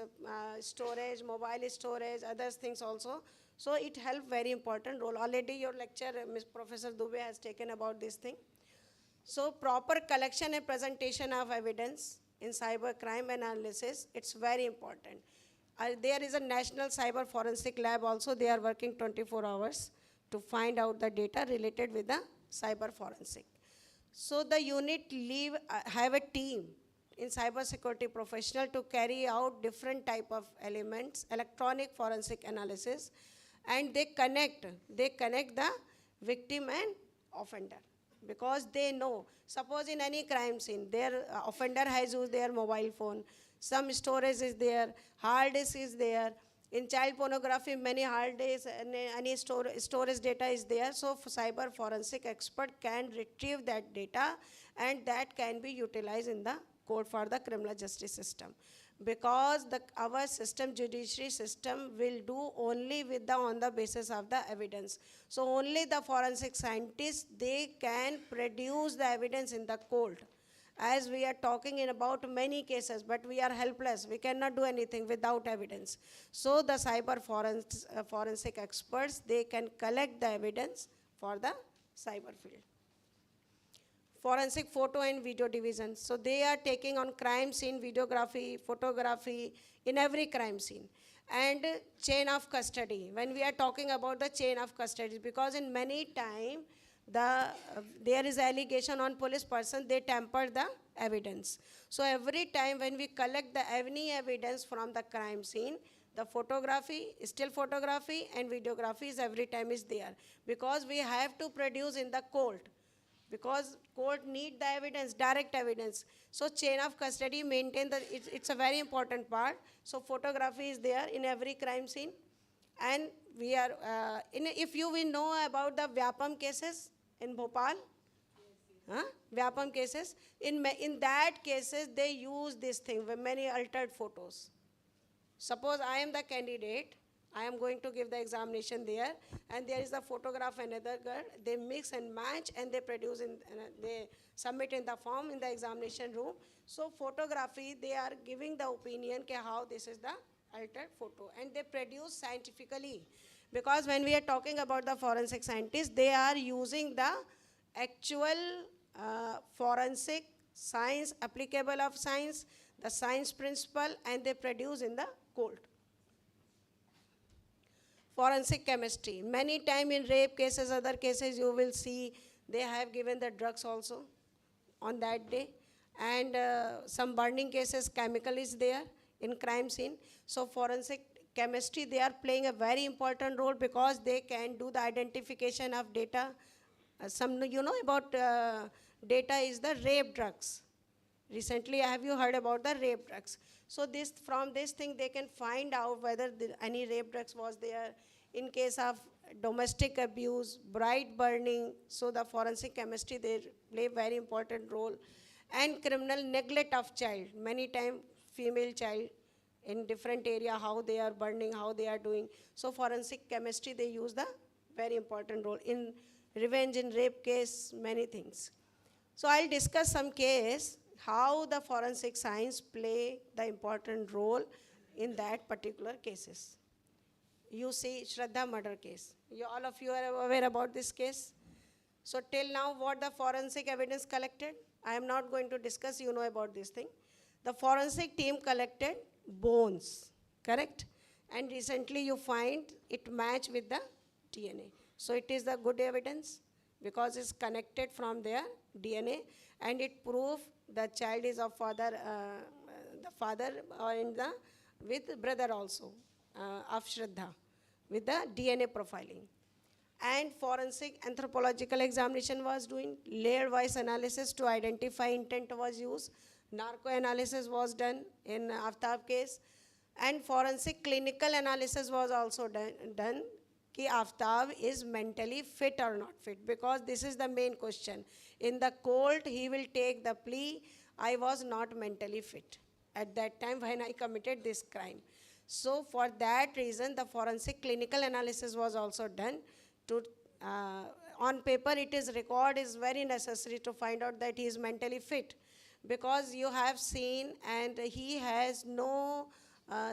storage, mobile storage, other things also. So it helps very important role. Already your lecture, Ms. Professor Dubey has taken about this thing. So proper collection and presentation of evidence in cyber crime analysis, it's very important. There is a National Cyber Forensic Lab also. They are working 24 hours to find out the data related with the cyber forensic. So the unit have a team in cybersecurity professional to carry out different type of elements, electronic forensic analysis, and they connect the victim and offender, because they know. Suppose in any crime scene, their offender has used their mobile phone, some storage is there, hard disk is there. In child pornography, many hard disks and any storage data is there. So cyber forensic expert can retrieve that data, and that can be utilized in the court for the criminal justice system. Because our system, judiciary system, will do only on the basis of the evidence. So only the forensic scientists, they can produce the evidence in the court. As we are talking about many cases, but we are helpless. We cannot do anything without evidence. So the cyber forensic experts, they can collect the evidence for the cyber field. Forensic photo and video division. So they are taking on crime scene videography, photography in every crime scene. And chain of custody. When we are talking about the chain of custody, because in many time, there is allegation on police person, they tamper the evidence. So every time when we collect any evidence from the crime scene, the photography, still photography and videography is every time is there. Because we have to produce in the court. Because court need the evidence, direct evidence. So chain of custody maintain it's a very important part. So photography is there in every crime scene. And we are, if you will know about the Vyapam cases in Bhopal, Vyapam cases, in that cases they use this thing with many altered photos. Suppose I am the candidate, I am going to give the examination there, and there is a photograph another girl. They mix and match, and they produce they submit in the form in the examination room. So photography, they are giving the opinion ke how this is the altered photo, and they produce scientifically, because when we are talking about the forensic scientists, they are using the actual forensic science, applicable of science, the science principle, and they produce in the court. Forensic chemistry. Many time in rape cases, other cases, you will see they have given the drugs also on that day. And some burning cases, chemical is there in crime scene. So forensic chemistry, they are playing a very important role because they can do the identification of data. Some, you know about data is the rape drugs. Recently, have you heard about the rape drugs? So this, from this thing, they can find out whether any rape drugs was there. In case of domestic abuse, bride burning, so the forensic chemistry, they play very important role. And criminal neglect of child, many times female child in different area, how they are burning, how they are doing. So forensic chemistry, they use the very important role. In revenge, in rape case, many things. So I'll discuss some case, how the forensic science play the important role in that particular cases. You see Shraddha murder case. All of you are aware about this case. So till now, what the forensic evidence collected? I am not going to discuss, you know about this thing. The forensic team collected bones, correct? And recently you find it match with the DNA. So it is the good evidence because it's connected from their DNA, and it prove the child is of father, the father and the with brother also of Shraddha with the DNA profiling. And forensic anthropological examination was doing, layer wise analysis to identify intent was used, narco analysis was done in Aftab case, and forensic clinical analysis was also done कि Aftab is mentally fit or not fit, because this is the main question. In the court, he will take the plea, I was not mentally fit at that time when I committed this crime. So for that reason, the forensic clinical analysis was also done. To on paper, it is record is very necessary to find out that he is mentally fit, because you have seen and he has no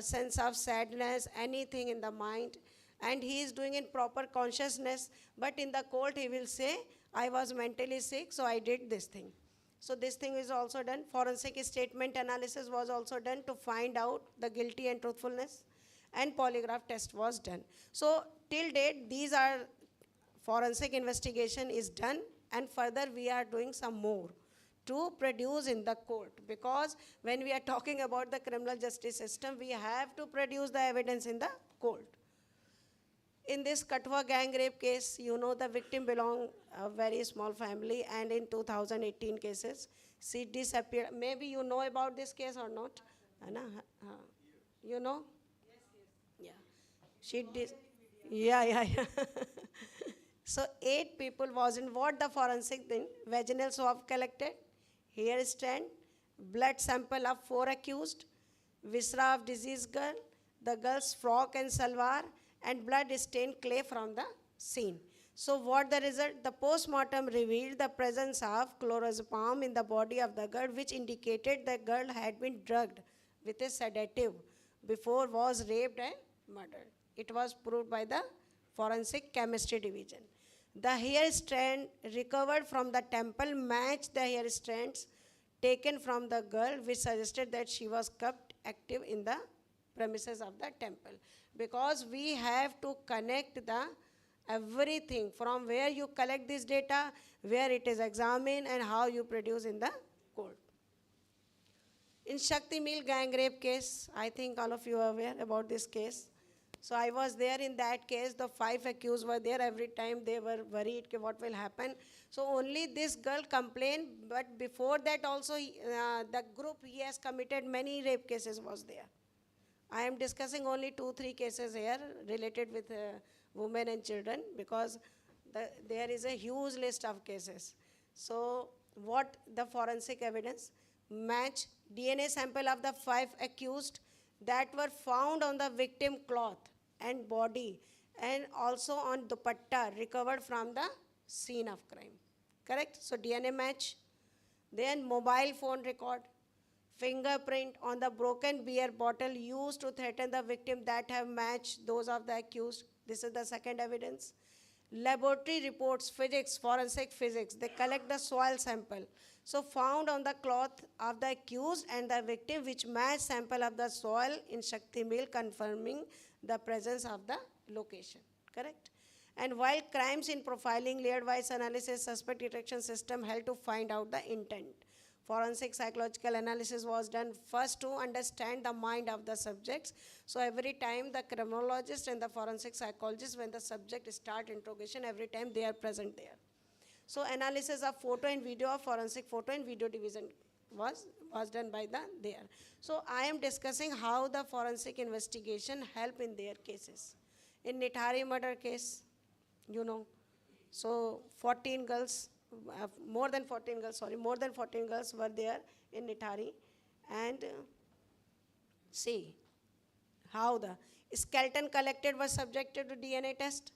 sense of sadness, anything in the mind, and he is doing in proper consciousness, but in the court he will say, I was mentally sick, so I did this thing. So this thing is also done. Forensic statement analysis was also done to find out the guilty and truthfulness, and polygraph test was done. So till date, these are forensic investigation is done, and further we are doing some more to produce in the court, because when we are talking about the criminal justice system, we have to produce the evidence in the court. In this Katwa gang rape case, you know the victim belonged a very small family, and in 2018 cases, she disappeared. Maybe you know about this case or not? Anna, you know? Yes. Yeah. She did. Yeah. So 8 people was in what the forensic thing, vaginal swab collected, hair strand, blood sample of 4 accused, viscera of deceased girl, the girl's frock and salwar, and blood stained clay from the scene. So what the result? The post-mortem revealed the presence of chlorozepam in the body of the girl, which indicated the girl had been drugged with a sedative before was raped and murdered. It was proved by the forensic chemistry division. The hair strand recovered from the temple matched the hair strands taken from the girl, which suggested that she was kept active in the premises of the temple. Because we have to connect the everything from where you collect this data, where it is examined, and how you produce in the court. In Shakti Mill gang rape case, I think all of you are aware about this case. So I was there in that case. The 5 accused were there. Every time they were worried what will happen. So only this girl complained, but before that also the group he has committed many rape cases was there. I am discussing only 2-3 cases here related with women and children, because there is a huge list of cases. So what the forensic evidence? Match DNA sample of the 5 accused that were found on the victim cloth and body, and also on dupatta recovered from the scene of crime. Correct? So DNA match. Then mobile phone record, fingerprint on the broken beer bottle used to threaten the victim that have matched those of the accused. This is the second evidence. Laboratory reports, physics, forensic physics, they collect the soil sample. So found on the cloth of the accused and the victim which match sample of the soil in Shakti mill, confirming the presence of the location. Correct? And while crimes in profiling, layered wise analysis, suspect detection system help to find out the intent. Forensic psychological analysis was done first to understand the mind of the subjects. So every time the criminologist and the forensic psychologist, when the subject start interrogation, every time they are present there. So analysis of photo and video of forensic photo and video division was done by the there. So I am discussing how the forensic investigation help in their cases. In Nithari murder case, you know, so 14 girls, more than 14 girls were there in Nithari, and see how the skeleton collected was subjected to DNA test.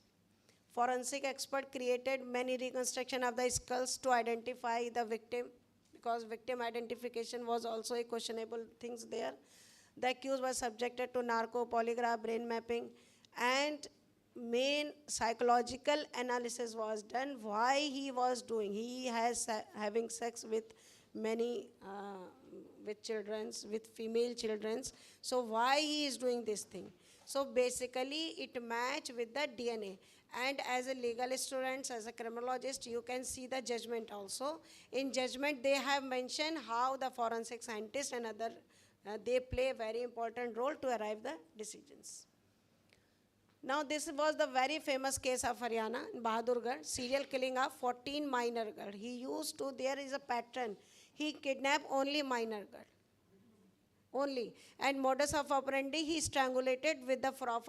Forensic expert created many reconstruction of the skulls to identify the victim, because victim identification was also a questionable things there. The accused was subjected to narco, polygraph, brain mapping, and main psychological analysis was done. Why he was doing? He has having sex with many with childrens, with female childrens. So why he is doing this thing? So basically it match with the DNA. And as a legal student, as a criminologist, you can see the judgment also. In judgment, they have mentioned how the forensic scientists and other, they play a very important role to arrive the decisions. Now this was the very famous case of Haryana, Bahadurgarh, serial killing of 14 minor girls. He used to, there is a pattern, he kidnapped only minor girl. Only. And modus of operandi, he strangulated with the frock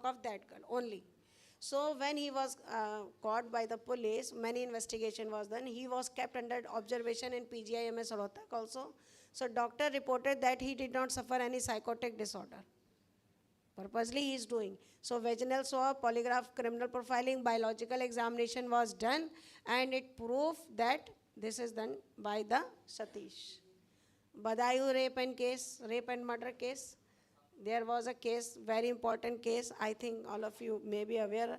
of that girl, only. So when he was caught by the police, many investigation was done. He was kept under observation in PGIMS Rohtak also. So doctor reported that he did not suffer any psychotic disorder. Purposely he is doing. So vaginal swab, polygraph, criminal profiling, biological examination was done, and it proved that this is done by the Satish. Badayu rape and murder case. There was a case, very important case, I think all of you may be aware.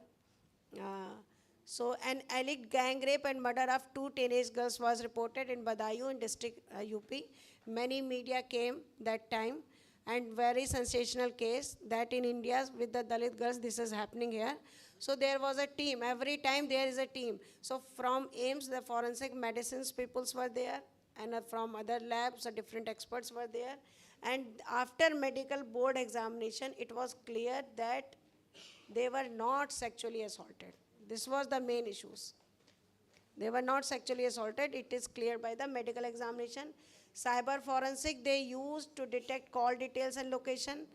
So an alleged gang rape and murder of 2 teenage girls was reported in Badayu in district UP. Many media came that time, and very sensational case that in India with the Dalit girls, this is happening here. So there was a team, every time there is a team. So from AIMS, the forensic medicines peoples were there, and from other labs, different experts were there. And after medical board examination, it was clear that they were not sexually assaulted. This was the main issues. They were not sexually assaulted. It is clear by the medical examination. Cyber forensic, they used to detect call details and location.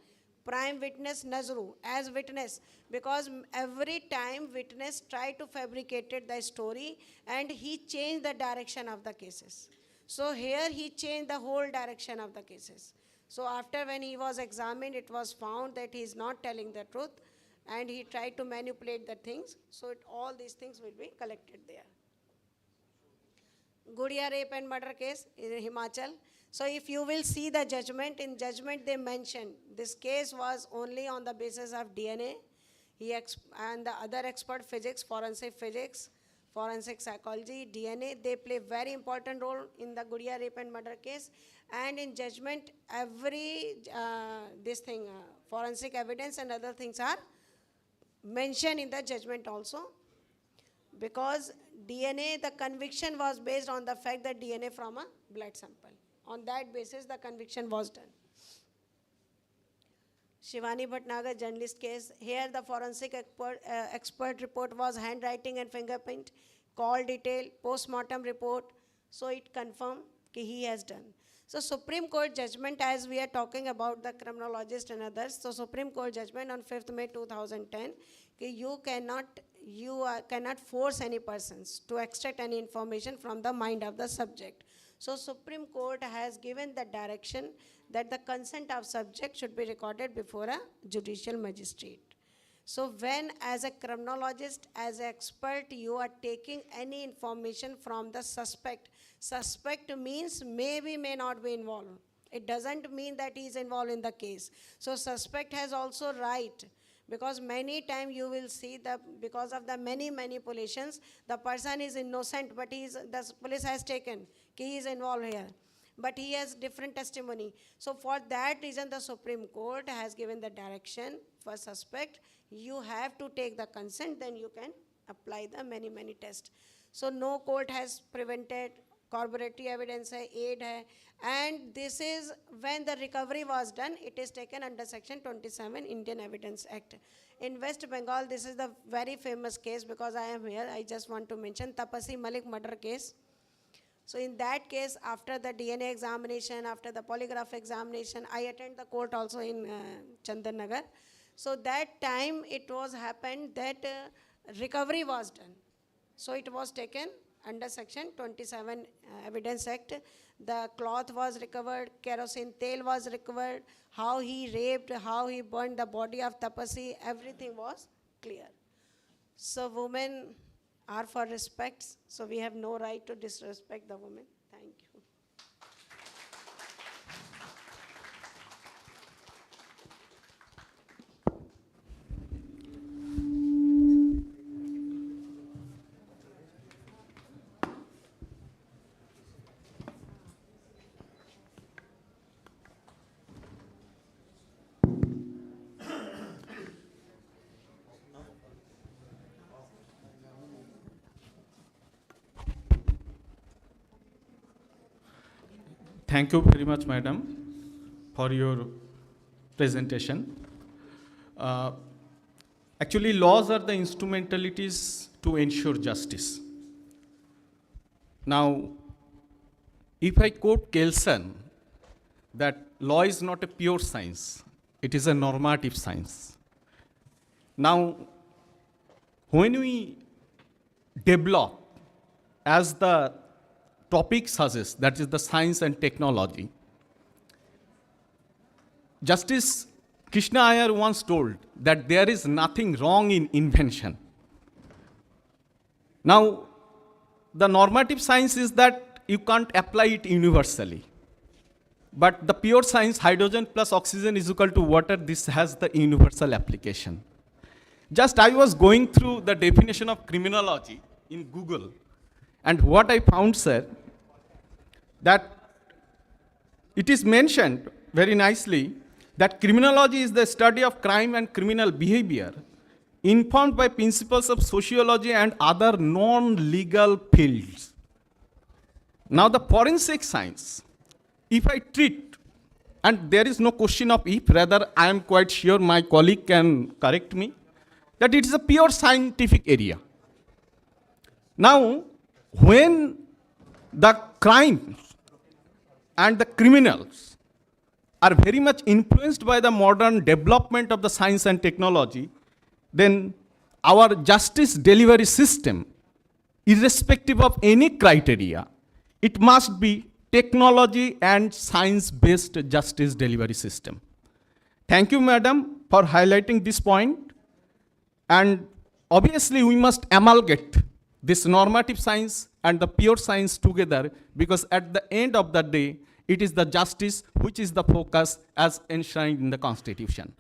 Prime witness Nazru as witness, because every time witness tried to fabricate the story, and he changed the direction of the cases. So here he changed the whole direction of the cases. So after when he was examined, it was found that he is not telling the truth, and he tried to manipulate the things. So all these things will be collected there. Gudia rape and murder case in Himachal. So if you will see the judgment, in judgment they mentioned this case was only on the basis of DNA. And the other expert, physics, forensic psychology, DNA, they play very important role in the Gudia rape and murder case. And in judgment, every forensic evidence and other things are mentioned in the judgment also. Because DNA, the conviction was based on the fact that DNA from a blood sample. On that basis, the conviction was done. Shivani Bhatnagar journalist case. Here the forensic expert report was handwriting and fingerprint, call detail, post-mortem report. So it confirmed that he has done. So Supreme Court judgment, as we are talking about the criminologist and others, so Supreme Court judgment on 5th May 2010, you cannot force any persons to extract any information from the mind of the subject. So Supreme Court has given the direction that the consent of subject should be recorded before a judicial magistrate. So when as a criminologist, as an expert, you are taking any information from the suspect means maybe, may not be involved. It doesn't mean that he is involved in the case. So suspect has also right, because many times you will see that because of the many manipulations, the person is innocent, but the police has taken, he is involved here, but he has different testimony. So for that reason, the Supreme Court has given the direction for suspect, you have to take the consent, then you can apply the many tests. So no court has prevented, corroborative evidence hai, aid hai, and this is when the recovery was done, it is taken under section 27 Indian Evidence Act. In West Bengal, this is the very famous case, because I am here, I just want to mention Tapasi Malik murder case. So in that case, after the DNA examination, after the polygraph examination, I attend the court also in Chandan Nagar. So that time it was happened that recovery was done. So it was taken under section 27 Evidence Act. The cloth was recovered, kerosene tail was recovered, how he raped, how he burned the body of Tapasi, everything was clear. So women are for respect, so we have no right to disrespect the women. Thank you.
Thank you very much, madam, for your presentation. Actually, laws are the instrumentalities to ensure justice. Now, if I quote Kelson, that law is not a pure science, it is a normative science. Now, when we develop, as the topic suggests, that is the science and technology, Justice Krishna Iyer once told that there is nothing wrong in invention. Now, the normative science is that you can't apply it universally. But the pure science, hydrogen plus oxygen is equal to water, this has the universal application. Just I was going through the definition of criminology in Google, and what I found, sir, that it is mentioned very nicely that criminology is the study of crime and criminal behavior informed by principles of sociology and other non-legal fields. Now the forensic science, if I treat, and there is no question of if, rather I am quite sure my colleague can correct me, that it is a pure scientific area. Now, when the crimes and the criminals are very much influenced by the modern development of the science and technology, then our justice delivery system, irrespective of any criteria, it must be technology and science-based justice delivery system. Thank you, madam, for highlighting this point. And obviously, we must amalgamate this normative science and the pure science together, because at the end of the day, it is the justice which is the focus as enshrined in the Constitution.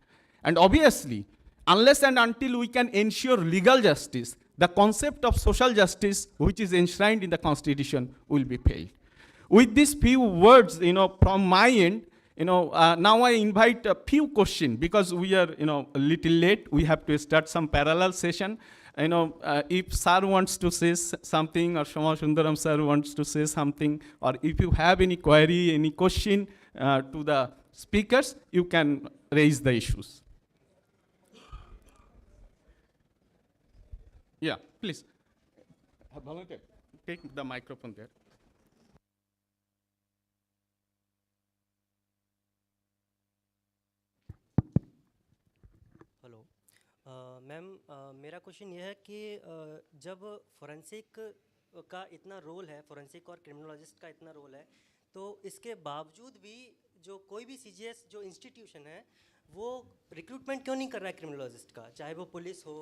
And obviously, unless and until we can ensure legal justice, the concept of social justice which is enshrined in the Constitution will be failed. With these few words, from my end, now I invite a few questions, because we are, a little late. We have to start some parallel session. If sir wants to say something, or Shama Sundaram sir wants to say something, or if you have any query, any question to the speakers, you can raise the issues. Yeah, please. Volunteer, take the microphone there.
Hello ma'am, मेरा question ये है कि जब forensic का इतना role है, forensic और criminologist का इतना रोल है, तो इसके बावजूद भी जो कोई भी सीजीएस जो इंस्टीट्यूशन है, वो रिक्रूटमेंट क्यों नहीं कर रहा है क्रिमिनोलॉजिस्ट का, चाहे वो पुलिस हो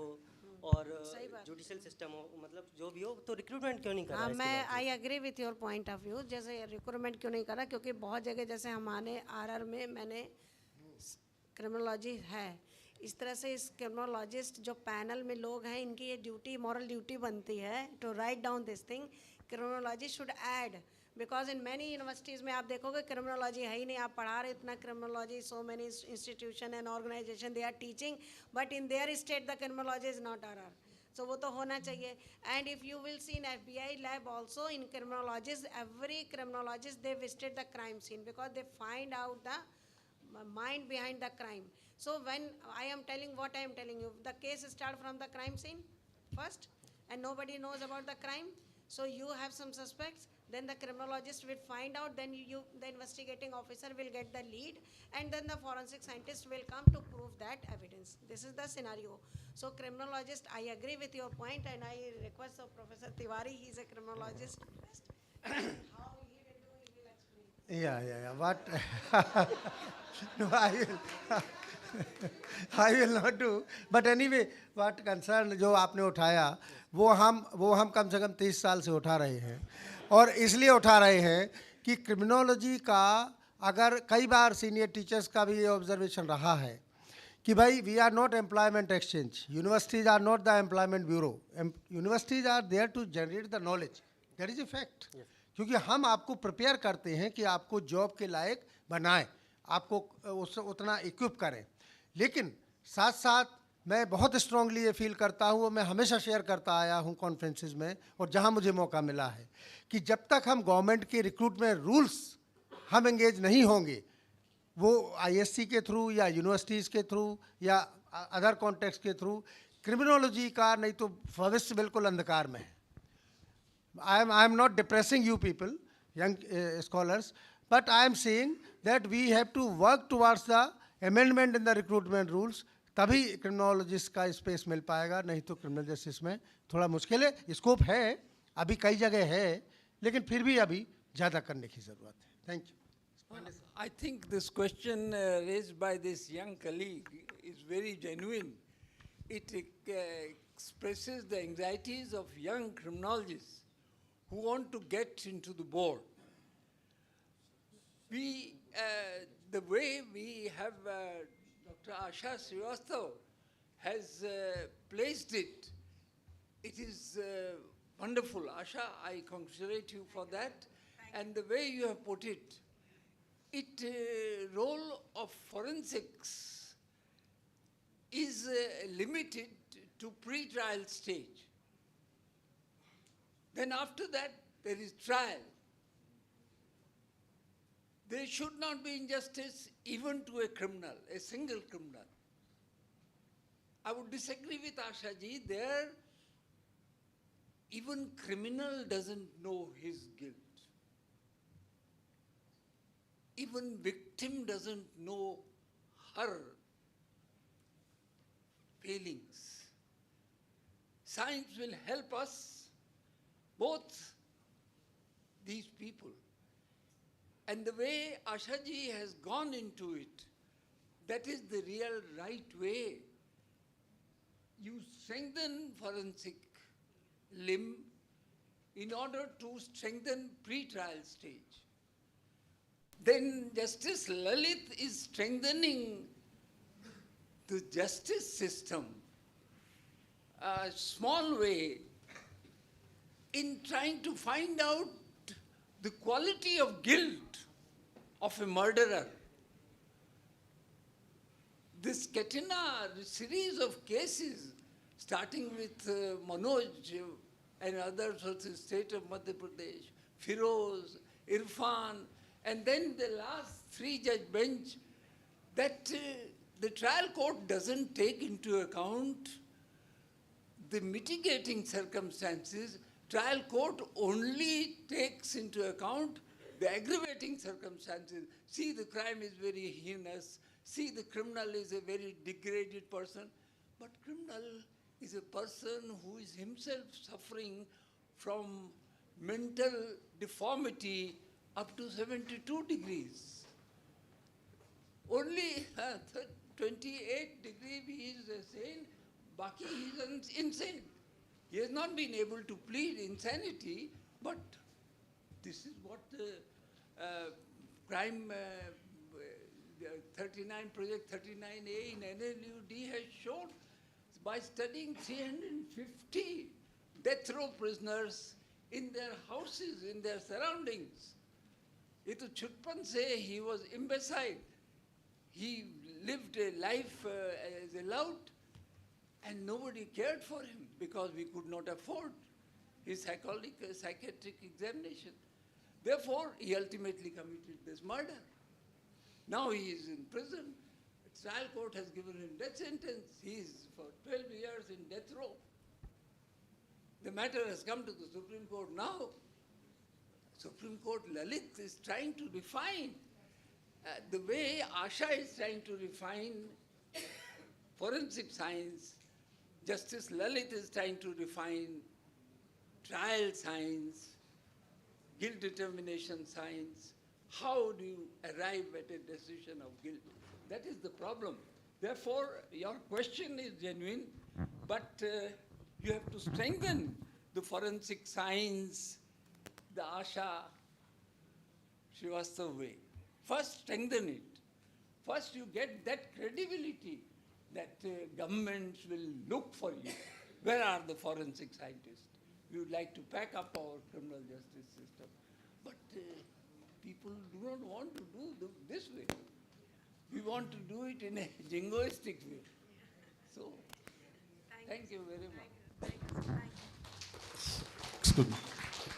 और
सही बात।
जुडिशियल सिस्टम हो, मतलब जो भी हो, तो रिक्रूटमेंट क्यों नहीं कर रहा
हाँ,
है इसके
मैं
बावजूद?
I agree with your point of view. जैसे रिक्रूटमेंट क्यों नहीं करा, क्योंकि बहुत जगह जैसे हमारे आरआर में मैंने क्रिमिनोलॉजी है, इस तरह से इस क्रिमिनोलॉजिस्ट जो पैनल में लोग हैं, इनकी ये ड्यूटी, मॉरल ड्यूटी बनती है to write down this thing. Criminology should add, because in many universities में आप देखोगे क्रिमिनोलॉजी है ही नहीं। आप पढ़ा रहे इतना criminology, so many institution and organisation they are teaching, but in their state the criminology is not are. So वो तो होना चाहिए. And if you will see in FBI lab also, in criminologists, every criminologist, they visited the crime scene because they find out the mind behind the crime. So when I am telling what I am telling you, the case start from the crime scene first, and nobody knows about the crime. So you have some suspects, then the criminologist will find out, then the investigating officer will get the lead, and then the forensic scientist will come to prove that evidence. This is the scenario. So criminologist, I agree with your point, and I request of Professor Tiwari, he is a criminologist. How he will do, he will explain.
Yeah. What? No, I will not do. But anyway, what concern जो आपने उठाया, वो हम कम से कम 30 साल से उठा रहे हैं, और इसलिए उठा रहे हैं कि क्रिमिनोलॉजी का, अगर कई बार सीनियर टीचर्स का भी ये ऑब्जर्वेशन रहा है कि भाई we are not employment exchange, universities are not the employment bureau, universities are there to generate the knowledge, that is a fact. क्योंकि हम आपको प्रिपेयर करते हैं कि आपको जॉब के लायक बनाएं, आपको उतना इक्विप करें। लेकिन साथ साथ मैं बहुत स्ट्रांगली ये फील करता हूँ, मैं हमेशा शेयर करता आया हूँ कॉन्फ्रेंसेस में और जहाँ मुझे मौका मिला है, कि जब तक हम गवर्नमेंट के रिक्रूटमेंट रूल्स हम एंगेज नहीं होंगे, वो आईएससी के थ्रू या यूनिवर्सिटीज़ के थ्रू या अदर कॉन्टेक्स्ट के थ्रू, क्रिमिनोलॉजी का नहीं तो भविष्य बिल्कुल अंधकार में है। I am not depressing you people, young scholars, but I am saying that we have to work towards the amendment in the recruitment rules, तभी क्रिमिनोलॉजिस्ट का स्पेस मिल पाएगा, नहीं तो क्रिमिनल जस्टिस में थोड़ा मुश्किल है। स्कोप है, अभी कई जगह है, लेकिन फिर भी अभी ज़्यादा करने की ज़रूरत है। Thank you.
I think this question raised by this young colleague is very genuine. It expresses the anxieties of young criminologists who want to get into the board. The way we have Dr. Asha Srivastava has placed it, it is wonderful. Asha, I congratulate you for that. And the way you have put it, role of forensics is limited to pre-trial stage. Then after that, there is trial. There should not be injustice even to a criminal, a single criminal. I would disagree with Asha ji. There, even criminal doesn't know his guilt. Even victim doesn't know her feelings. Science will help us, both these people. And the way Asha ji has gone into it, that is the real right way. You strengthen forensic limb in order to strengthen pre-trial stage. Then Justice Lalit is strengthening the justice system a small way in trying to find out the quality of guilt of a murderer. This Katina series of cases, starting with Manoj and others of the state of Madhya Pradesh, Firoz, Irfan, and then the last 3-judge bench, that the trial court doesn't take into account the mitigating circumstances. Trial court only takes into account the aggravating circumstances. See, the crime is very heinous. See, the criminal is a very degraded person. But criminal is a person who is himself suffering from mental deformity up to 72 degrees. Only 28 degree he is sane, Baki he is insane. He has not been able to plead insanity, but this is what crime 39, Project 39A in NLUD has shown by studying 350 death row prisoners in their houses, in their surroundings. It to Chutpan say he was imbecile. He lived a life as a lout, and nobody cared for him because we could not afford his psychiatric examination. Therefore, he ultimately committed this murder. Now he is in prison. The trial court has given him death sentence. He is for 12 years in death row. The matter has come to the Supreme Court now. Supreme Court Lalit is trying to refine the way Asha is trying to refine forensic science. Justice Lalit is trying to refine trial science, guilt determination science. How do you arrive at a decision of guilt? That is the problem. Therefore, your question is genuine, but you have to strengthen the forensic science, the Asha Srivastava way. First, strengthen it. First, you get that credibility that governments will look for you. Where are the forensic scientists? We would like to pack up our criminal justice system. But people do not want to do this way. We want to do it in a jingoistic way. So, thank you very much.
Excuse me.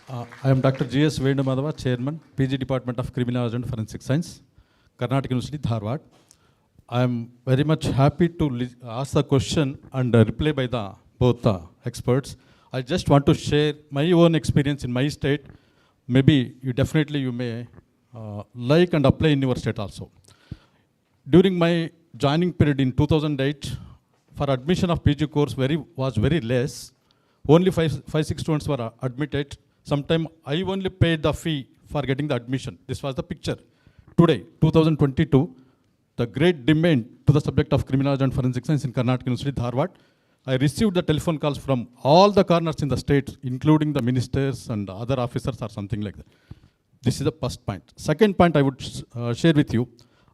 I am Dr. G.S. Venumadava, Chairman, PG Department of Criminology and Forensic Science, Karnataka University, Dharwad. I am very much happy to ask the question and reply by the both experts. I just want to share my own experience in my state. Maybe you may like and apply in your state also. During my joining period in 2008, for admission of PG course was very less. Only 5-6 students were admitted. Sometimes I only paid the fee for getting the admission. This was the picture. Today, 2022, the great demand to the subject of criminology and forensic science in Karnataka University, Dharwad. I received the telephone calls from all the corners in the state, including the ministers and other officers or something like that. This is the first point. Second point I would share with you.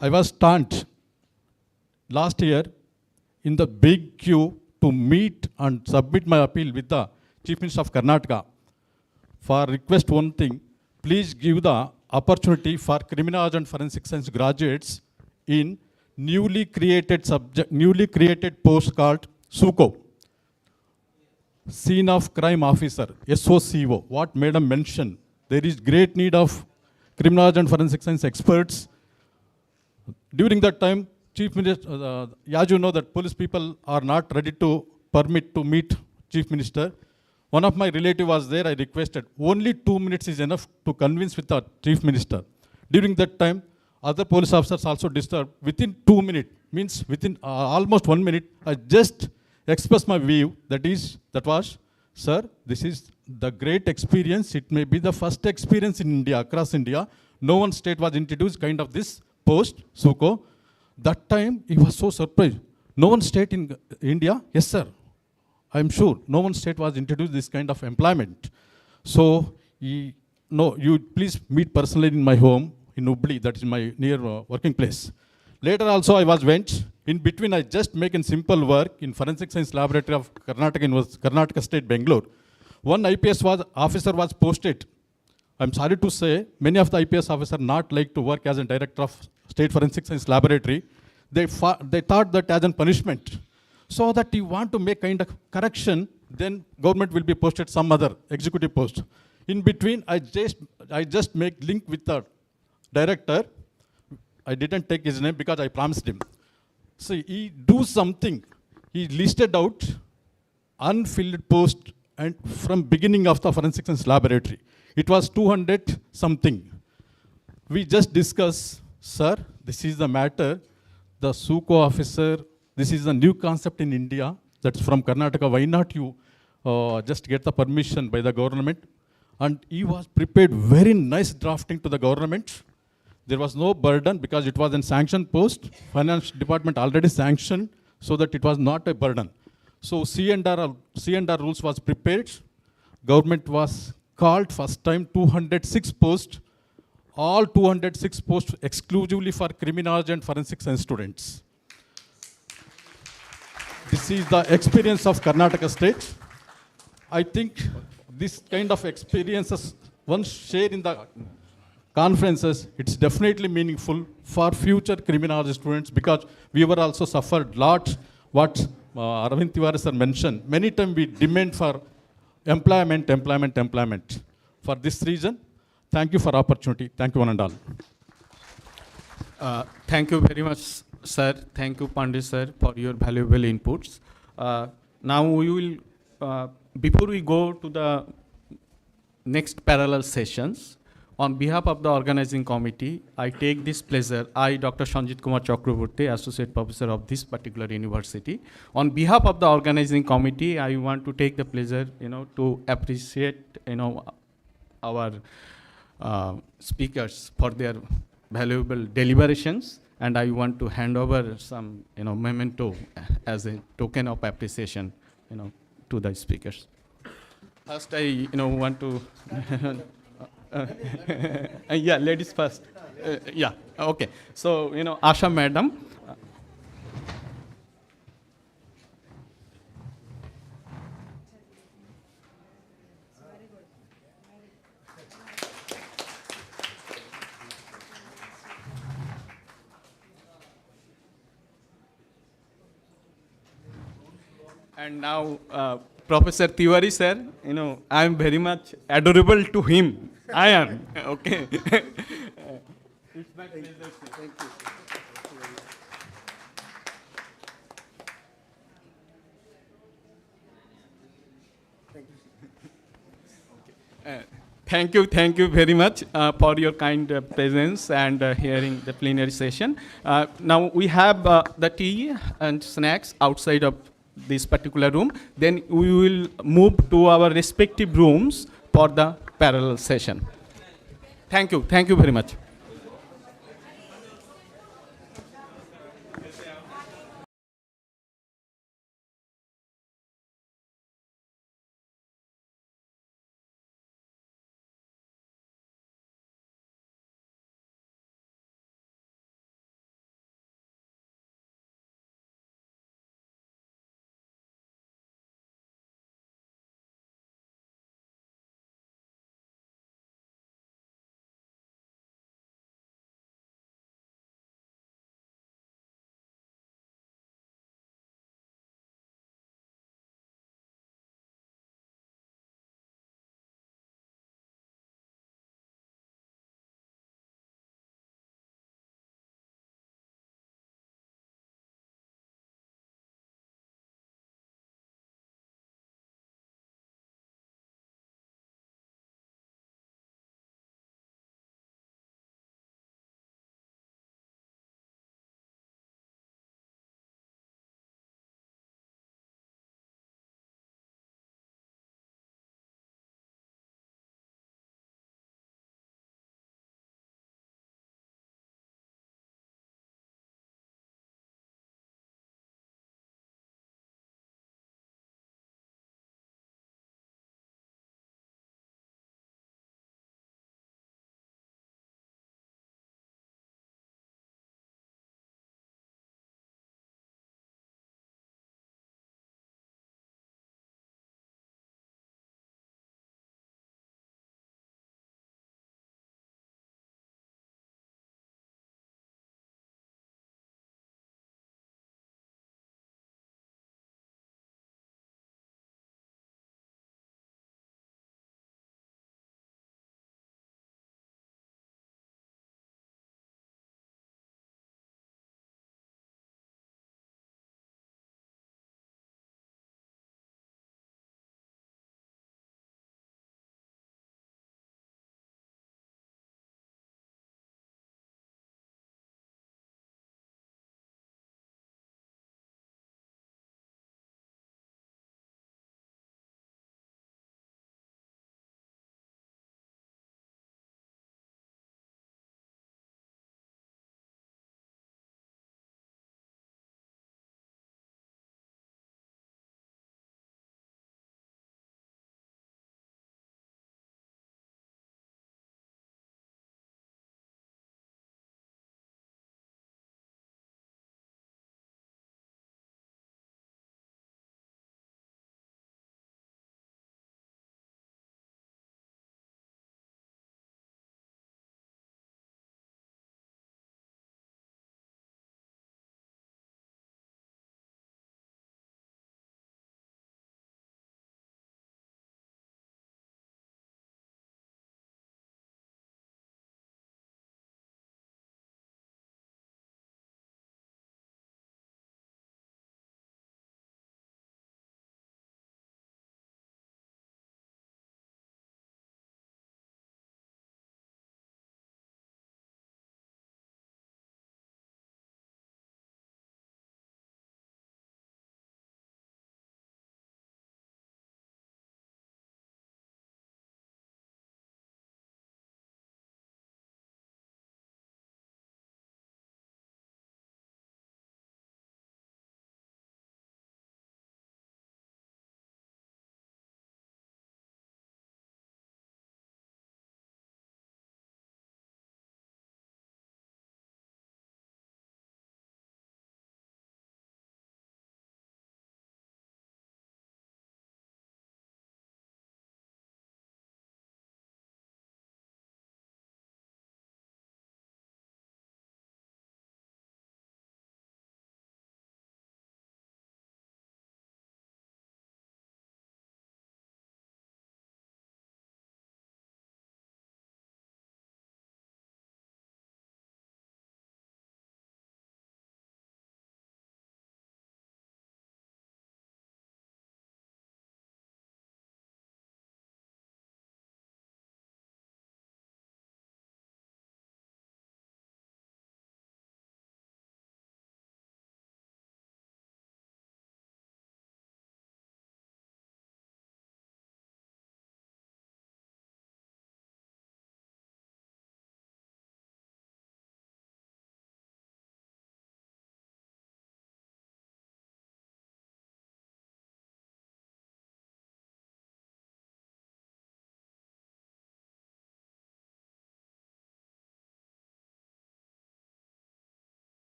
I was stunned last year in the big queue to meet and submit my appeal with the Chief Minister of Karnataka for request one thing, please give the opportunity for criminology and forensic science graduates in newly created post called SUCO, Scene of Crime Officer, SOCO, what Madam mentioned. There is great need of criminology and forensic science experts. During that time, Chief Minister, as you know that police people are not ready to permit to meet Chief Minister. One of my relative was there, I requested, only 2 minutes is enough to convince with the Chief Minister. During that time, other police officers also disturbed. Within 2 minutes, means within almost 1 minute, I just expressed my view, that was, sir, this is the great experience. It may be the first experience in India, across India. No one state was introduced kind of this post, SUCO. That time, he was so surprised. No one state in India? Yes, sir. I'm sure no one state was introduced this kind of employment. So, no, you please meet personally in my home in Hubli, that is my near working place. Later also I went. In between I just make a simple work in Forensic Science Laboratory of Karnataka State, Bangalore. One IPS officer was posted. I'm sorry to say, many of the IPS officers not like to work as a director of State Forensic Science Laboratory. They thought that as a punishment. So that you want to make kind of correction, then government will be posted some other executive post. In between, I just make link with the director. I didn't take his name because I promised him. So he do something. He listed out unfilled post and from beginning of the Forensic Science Laboratory. It was 200 something. We just discussed, sir, this is the matter. The SUCO officer, this is a new concept in India. That's from Karnataka. Why not you just get the permission by the government? And he was prepared very nice drafting to the government. There was no burden because it was a sanctioned post. Finance department already sanctioned, so that it was not a burden. So C&R rules was prepared. Government was called first time 206 posts. All 206 posts exclusively for criminology and forensic science students. This is the experience of Karnataka state. I think this kind of experiences, once shared in the conferences, it's definitely meaningful for future criminology students, because we were also suffered lot what Arvind Tiwari sir mentioned. Many times we demand for employment. For this reason, thank you for opportunity. Thank you one and all.
Thank you very much, sir. Thank you, Pandit sir, for your valuable inputs. Now we will, before we go to the next parallel sessions, on behalf of the organizing committee, I take this pleasure, I, Dr. Sanjit Kumar Chakraborty, Associate Professor of this particular university. On behalf of the organizing committee, I want to take the pleasure, to appreciate, our speakers for their valuable deliberations, and I want to hand over some, memento as a token of appreciation, to the speakers. First, I, want to, yeah, ladies first. Yeah, okay. So, Asha madam. And now, Professor Tiwari sir, I am very much adorable to him. I am, okay. It's my pleasure, sir.
Thank you.
Thank you very much for your kind presence and hearing the plenary session. Now we have the tea and snacks outside of this particular room. Then we will move to our respective rooms for the parallel session. Thank you very much.